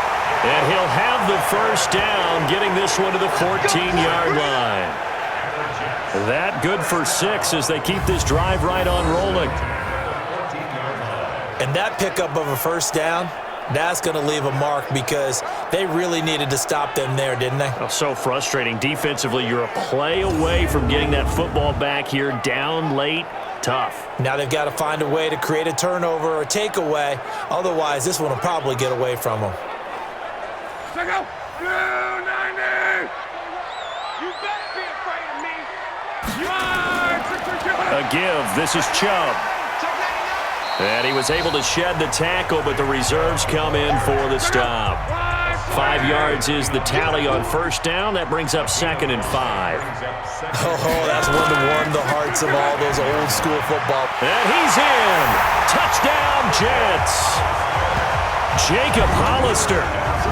And he'll have the first down, getting this one to the 14-yard line. That good for 6 as they keep this drive right on rolling. And that pickup of a first down, that's going to leave a mark because they really needed to stop them there, didn't they? Oh, so frustrating. Defensively, you're a play away from getting that football back here, down late, tough. Now they've got to find a way to create a turnover or takeaway. Otherwise, this one will probably get away from them. A give. This is Chubb. And he was able to shed the tackle, but the reserves come in for the stop. 5 yards is the tally on first down. That brings up 2nd and 5. Oh, that's one to warm the hearts of all those old school football. And he's in. Touchdown, Jets. Jacob Hollister,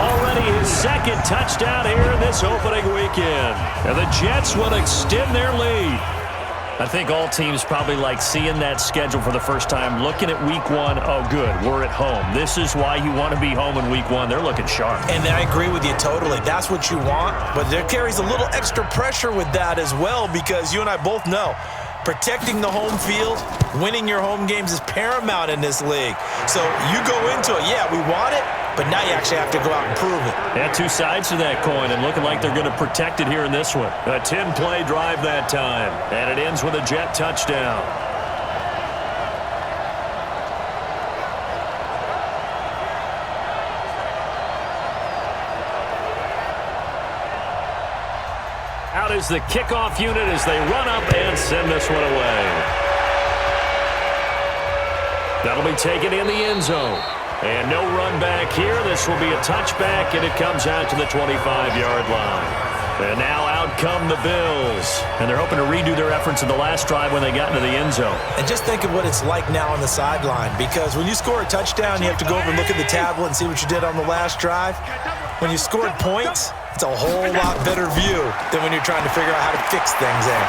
already his second touchdown here in this opening weekend. And the Jets will extend their lead. I think all teams probably like seeing that schedule for the first time, looking at week one. Oh, good, we're at home. This is why you want to be home in week one. They're looking sharp. And I agree with you totally. That's what you want, but there carries a little extra pressure with that as well, because you and I both know protecting the home field, winning your home games is paramount in this league. So you go into it, yeah, we want it, but now you actually have to go out and prove it. Yeah, two sides to that coin, and looking like they're going to protect it here in this one. A 10-play drive that time, and it ends with a Jet touchdown. Out is the kickoff unit as they run up and send this one away. That'll be taken in the end zone. And no run back here. This will be a touchback, and it comes out to the 25-yard line. And now out come the Bills. And they're hoping to redo their efforts in the last drive when they got into the end zone. And just think of what it's like now on the sideline, because when you score a touchdown, you have to go over and look at the tablet and see what you did on the last drive. When you scored points, it's a whole lot better view than when you're trying to figure out how to fix things there.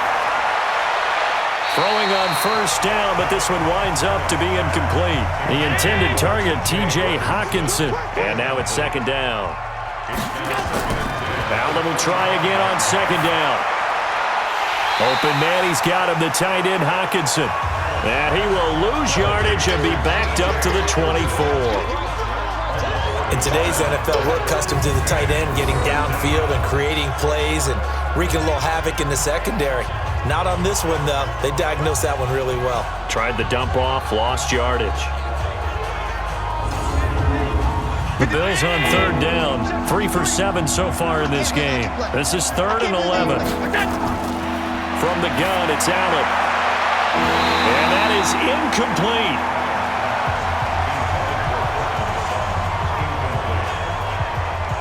Throwing on first down, but this one winds up to be incomplete. The intended target, T.J. Hawkinson. And now it's second down. Allen will try again on second down. Open man, he's got him, the tight end Hawkinson. And he will lose yardage and be backed up to the 24. In today's NFL, we're accustomed to the tight end getting downfield and creating plays and wreaking a little havoc in the secondary. Not on this one, though. They diagnosed that one really well. Tried the dump off, lost yardage. The Bills on third down. 3 for 7 so far in this game. This is 3rd and 11. From the gun, it's Allen. And that is incomplete.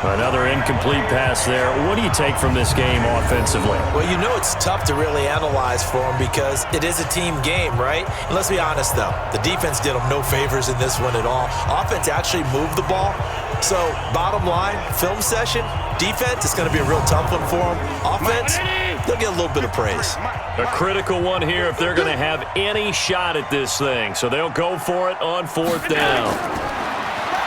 Another incomplete pass there. What do you take from this game offensively? Well, you know it's tough to really analyze for them because it is a team game, right? And let's be honest, though. The defense did them no favors in this one at all. Offense actually moved the ball. So, bottom line, film session, defense, it's going to be a real tough one for them. Offense, they'll get a little bit of praise. A critical one here if they're going to have any shot at this thing. So they'll go for it on 4th down.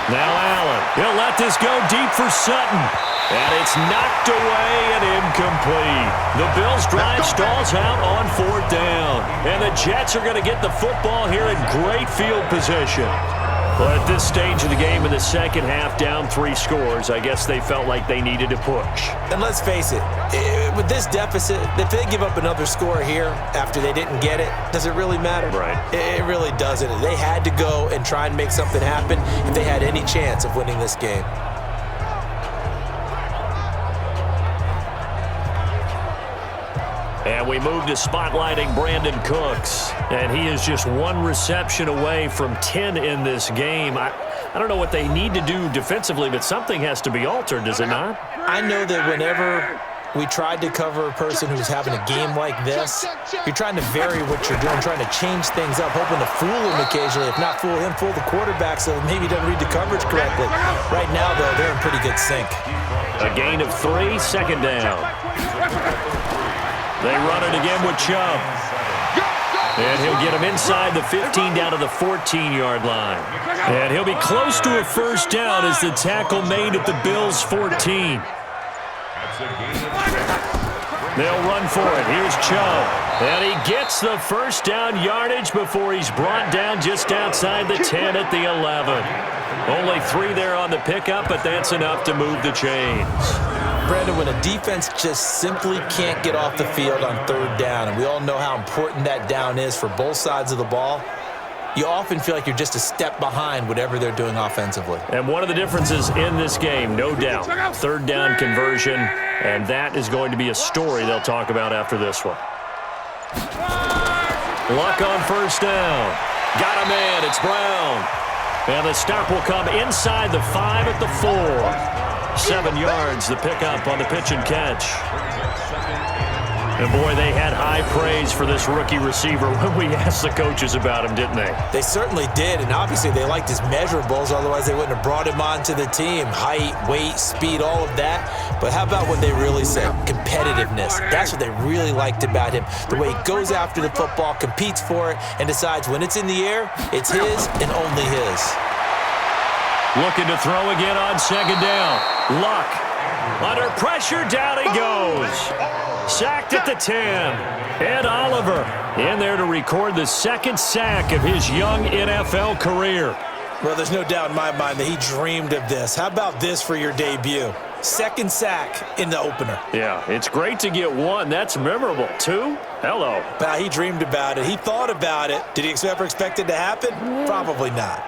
Now Allen, he'll let this go deep for Sutton. And it's knocked away and incomplete. The Bills' drive stalls out on 4th down. And the Jets are going to get the football here in great field position. But at this stage of the game in the second half, down 3 scores, I guess they felt like they needed to push. And let's face it, with this deficit, if they give up another score here after they didn't get it, does it really matter? Right. It really doesn't. They had to go and try and make something happen if they had any chance of winning this game. And we move to spotlighting Brandon Cooks. And he is just 1 reception away from 10 in this game. I don't know what they need to do defensively, but something has to be altered, does it not? I know that whenever we tried to cover a person who's having a game like this, you're trying to vary what you're doing, trying to change things up, hoping to fool him occasionally. If not fool him, fool the quarterback so maybe he doesn't read the coverage correctly. Right now, though, they're in pretty good sync. A gain of 3, second down. They run it again with Chubb. And he'll get him inside the 15 down to the 14-yard line. And he'll be close to a first down as the tackle made at the Bills' 14. They'll run for it. Here's Chubb. And he gets the first down yardage before he's brought down just outside the 10 at the 11. Only 3 there on the pickup, but that's enough to move the chains. Brandon, when a defense just simply can't get off the field on 3rd down, and we all know how important that down is for both sides of the ball, you often feel like you're just a step behind whatever they're doing offensively. And one of the differences in this game, no doubt, 3rd down conversion, and that is going to be a story they'll talk about after this one. Luck on first down. Got a man, it's Brown. And the stop will come inside the 5 at the 4. 7 yards, the pickup on the pitch and catch. And boy, they had high praise for this rookie receiver when we asked the coaches about him, didn't they? They certainly did, and obviously they liked his measurables, otherwise they wouldn't have brought him onto the team. Height, weight, speed, all of that. But how about what they really said? Competitiveness. That's what they really liked about him. The way he goes after the football, competes for it, and decides when it's in the air, it's his and only his. Looking to throw again on second down. Luck. Under pressure, down he goes. Sacked at the 10. Ed Oliver in there to record the second sack of his young NFL career. Well, there's no doubt in my mind that he dreamed of this. How about this for your debut? Second sack in the opener. Yeah, it's great to get one. That's memorable. Two? Hello. But he dreamed about it. He thought about it. Did he ever expect it to happen? Probably not.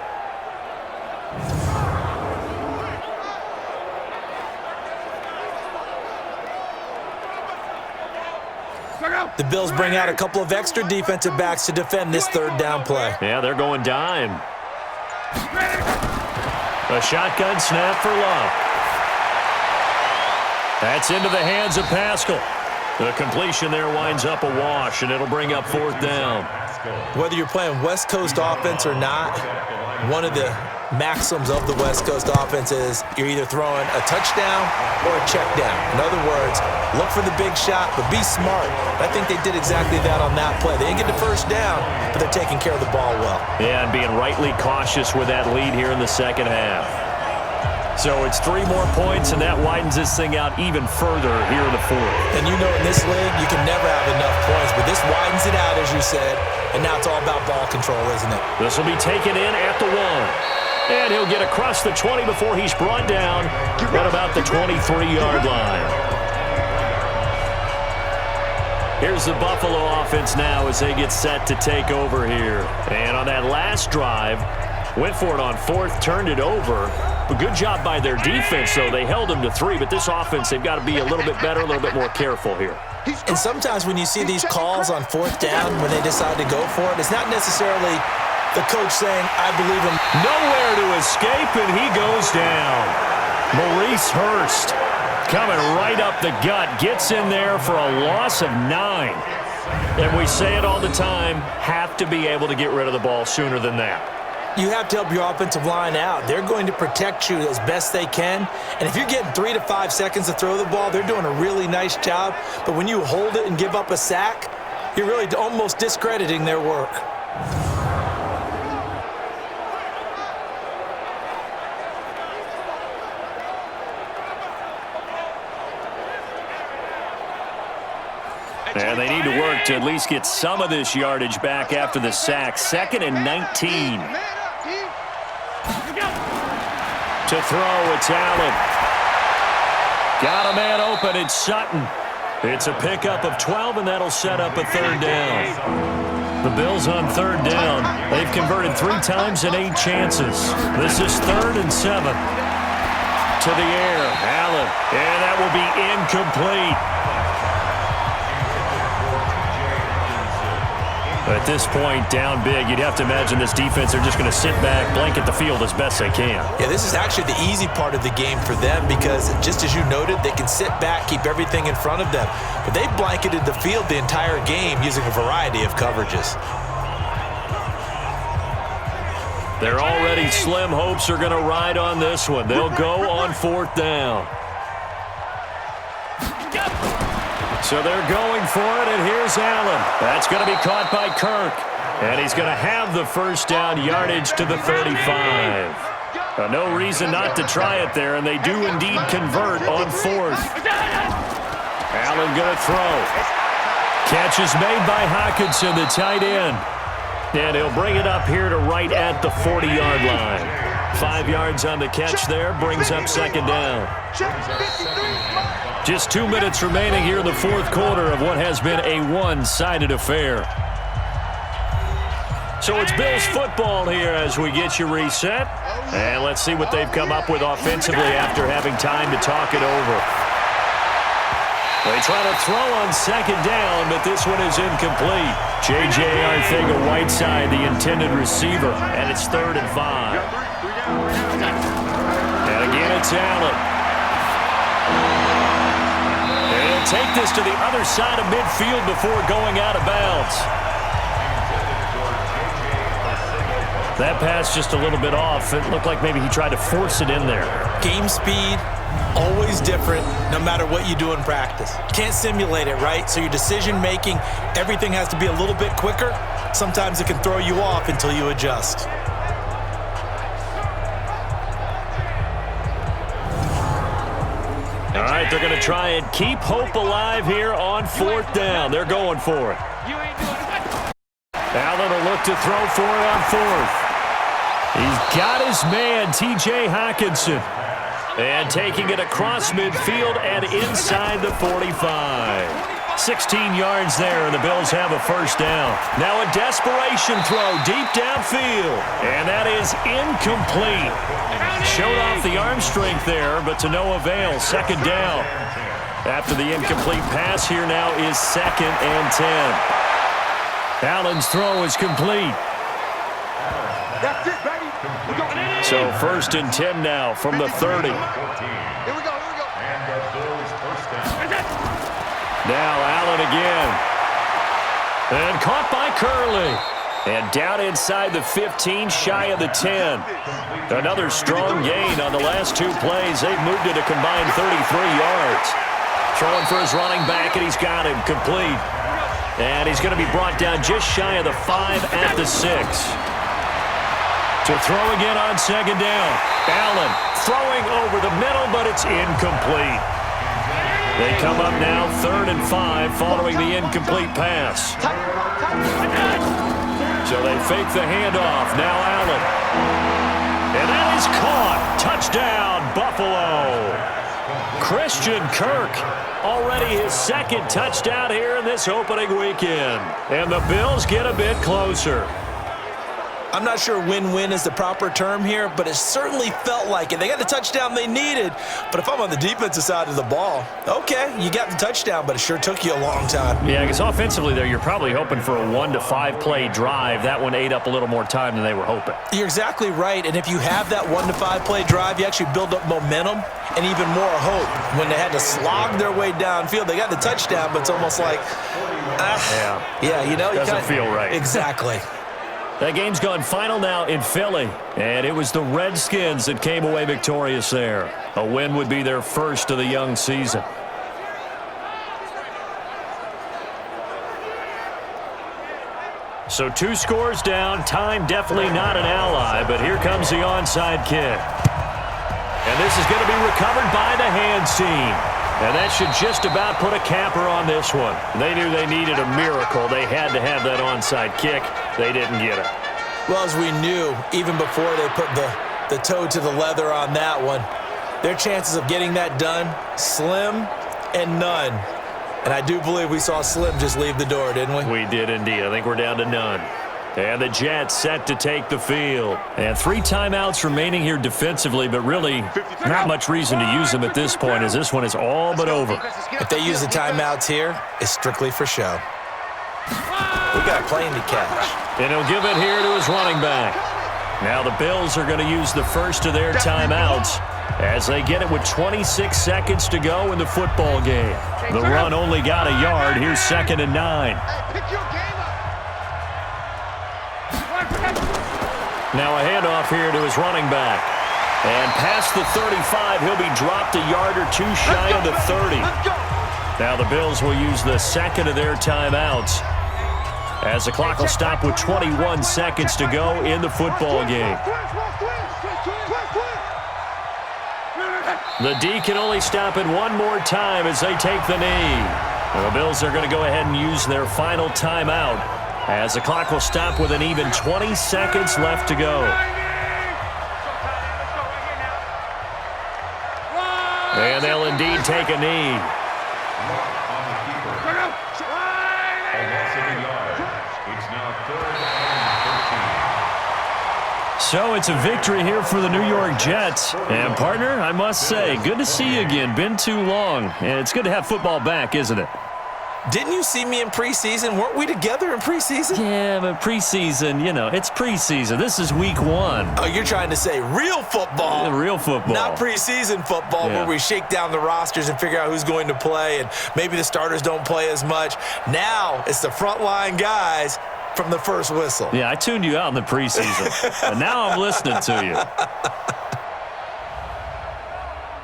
The Bills bring out a couple of extra defensive backs to defend this third down play. Yeah, they're going dime. A shotgun snap for Love. That's into the hands of Pascal. The completion there winds up a wash, and it'll bring up fourth down. Whether you're playing West Coast offense or not, one of the maxims of the West Coast offense is you're either throwing a touchdown or a check down. In other words, look for the big shot, but be smart. I think they did exactly that on that play. They didn't get the first down, but they're taking care of the ball well. Yeah, and being rightly cautious with that lead here in the second half. So it's 3 more points, and that widens this thing out even further here in the fourth. And you know in this league, you can never have enough points, but this widens it out, as you said, and now it's all about ball control, isn't it? This will be taken in at the 1. And he'll get across the 20 before he's brought down at about the 23-yard line. Here's the Buffalo offense now as they get set to take over here. And on that last drive, went for it on fourth, turned it over. But good job by their defense, though. They held them to 3, but this offense, they've got to be a little bit better, a little bit more careful here. And sometimes when you see these calls on fourth down, when they decide to go for it, it's not necessarily the coach saying, I believe him. Nowhere to escape, and he goes down. Maurice Hurst coming right up the gut, gets in there for a loss of 9. And we say it all the time, have to be able to get rid of the ball sooner than that. You have to help your offensive line out. They're going to protect you as best they can. And if you're getting 3 to 5 seconds to throw the ball, they're doing a really nice job. But when you hold it and give up a sack, you're really almost discrediting their work. And they need to work to at least get some of this yardage back after the sack. 2nd and 19. To throw, it's Allen. Got a man open, it's Sutton. It's a pickup of 12, and that'll set up a third down. The Bills on third down. They've converted 3 times in 8 chances. This is 3rd and 7. To the air, Allen. And that will be incomplete. At this point, down big, you'd have to imagine this defense are just going to sit back, blanket the field as best they can. Yeah, this is actually the easy part of the game for them because, just as you noted, they can sit back, keep everything in front of them. But they blanketed the field the entire game using a variety of coverages. Their already slim hopes are going to ride on this one. They'll go on 4th down. So they're going for it, and here's Allen. That's going to be caught by Kirk. And he's going to have the first down yardage to the 35. No reason not to try it there, and they do indeed convert on 4th. Allen going to throw. Catch is made by Hockenson, the tight end. And he'll bring it up here to right at the 40-yard line. 5 yards on the catch there, brings up 2nd down. Just 2 minutes remaining here in the 4th quarter of what has been a one-sided affair. So it's Bills football here as we get you reset. And let's see what they've come up with offensively after having time to talk it over. They try to throw on 2nd down, but this one is incomplete. J.J. Arcega-Whiteside, the intended receiver, and it's 3rd and 5. And again, it's Allen. And take this to the other side of midfield before going out of bounds. That pass just a little bit off. It looked like maybe he tried to force it in there. Game speed, always different, no matter what you do in practice. Can't simulate it, right? So your decision-making, everything has to be a little bit quicker. Sometimes it can throw you off until you adjust. All right, they're going to try and keep hope alive here on 4th down. They're going for it. Allen will look to throw for it on 4th. He's got his man, T.J. Hockenson. And taking it across midfield and inside the 45. 16 yards there, and the Bills have a first down. Now a desperation throw deep downfield. And that is incomplete. Showed off the arm strength there, but to no avail. Second down. After the incomplete pass, here now is 2nd and 10. Allen's throw is complete. That's it, baby. So 1st and 10 now from the 30. Here we go. And the Bills first down. Now Allen again. And caught by Curley. And down inside the 15, shy of the 10. Another strong gain on the last 2 plays. They've moved it a combined 33 yards. Throwing for his running back, and he's got him complete. And he's going to be brought down just shy of the 5 at the 6. To throw again on 2nd down. Allen throwing over the middle, but it's incomplete. They come up now 3rd and 5 following the incomplete pass. So they fake the handoff. Now Allen. And that is caught. Touchdown, Buffalo. Christian Kirk. Already his 2nd touchdown here in this opening weekend. And the Bills get a bit closer. I'm not sure win-win is the proper term here, but it certainly felt like it. They got the touchdown they needed, but if I'm on the defensive side of the ball, okay, you got the touchdown, but it sure took you a long time. Yeah, because offensively there, you're probably hoping for a 1 to 5 play drive. That one ate up a little more time than they were hoping. You're exactly right, and if you have that 1 to 5 play drive, you actually build up momentum and even more hope. When they had to slog their way downfield, they got the touchdown, but it's almost like, yeah, you know, doesn't feel right. Exactly. That game's gone final now in Philly, and it was the Redskins that came away victorious there. A win would be their first of the young season. So 2 scores down. Time definitely not an ally, but here comes the onside kick. And this is going to be recovered by the hands team. And that should just about put a capper on this one. They knew they needed a miracle. They had to have that onside kick. They didn't get it. Well, as we knew, even before they put the toe to the leather on that one, their chances of getting that done, slim and none. And I do believe we saw Slim just leave the door, didn't we? We did indeed. I think we're down to none. And the Jets set to take the field. And 3 timeouts remaining here defensively, but really not much reason to use them at this point, as this one is all but over. If they use the timeouts here, it's strictly for show. We got a plane to catch. And he'll give it here to his running back. Now the Bills are going to use the first of their timeouts as they get it with 26 seconds to go in the football game. The run only got a yard. Here's 2nd and 9. Now a handoff here to his running back. And past the 35, he'll be dropped a yard or 2 shy of the 30. Now the Bills will use the 2nd of their timeouts as the clock will stop with 21 seconds to go in the football game. The D can only stop it one more time as they take the knee. And the Bills are going to go ahead and use their final timeout as the clock will stop with an even 20 seconds left to go. And they'll indeed take a knee. So it's a victory here for the New York Jets. And, partner, I must say, good to see you again. Been too long. And it's good to have football back, isn't it? Didn't you see me in preseason? Weren't we together in preseason? Yeah, but preseason, you know, it's preseason. This is week 1. Oh, you're trying to say real football. Real football. Not preseason football where we shake down the rosters and figure out who's going to play, and maybe the starters don't play as much. Now it's the frontline guys from the first whistle. Yeah, I tuned you out in the preseason, and now I'm listening to you.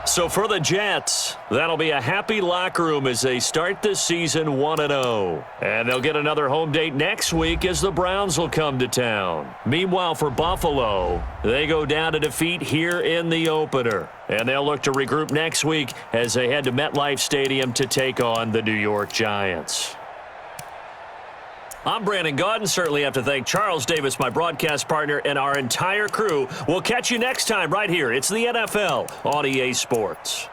So for the Jets, that'll be a happy locker room as they start this season 1-0. And they'll get another home date next week as the Browns will come to town. Meanwhile, for Buffalo, they go down to defeat here in the opener. And they'll look to regroup next week as they head to MetLife Stadium to take on the New York Giants. I'm Brandon Gaudin. Certainly have to thank Charles Davis, my broadcast partner, and our entire crew. We'll catch you next time right here. It's the NFL on EA Sports.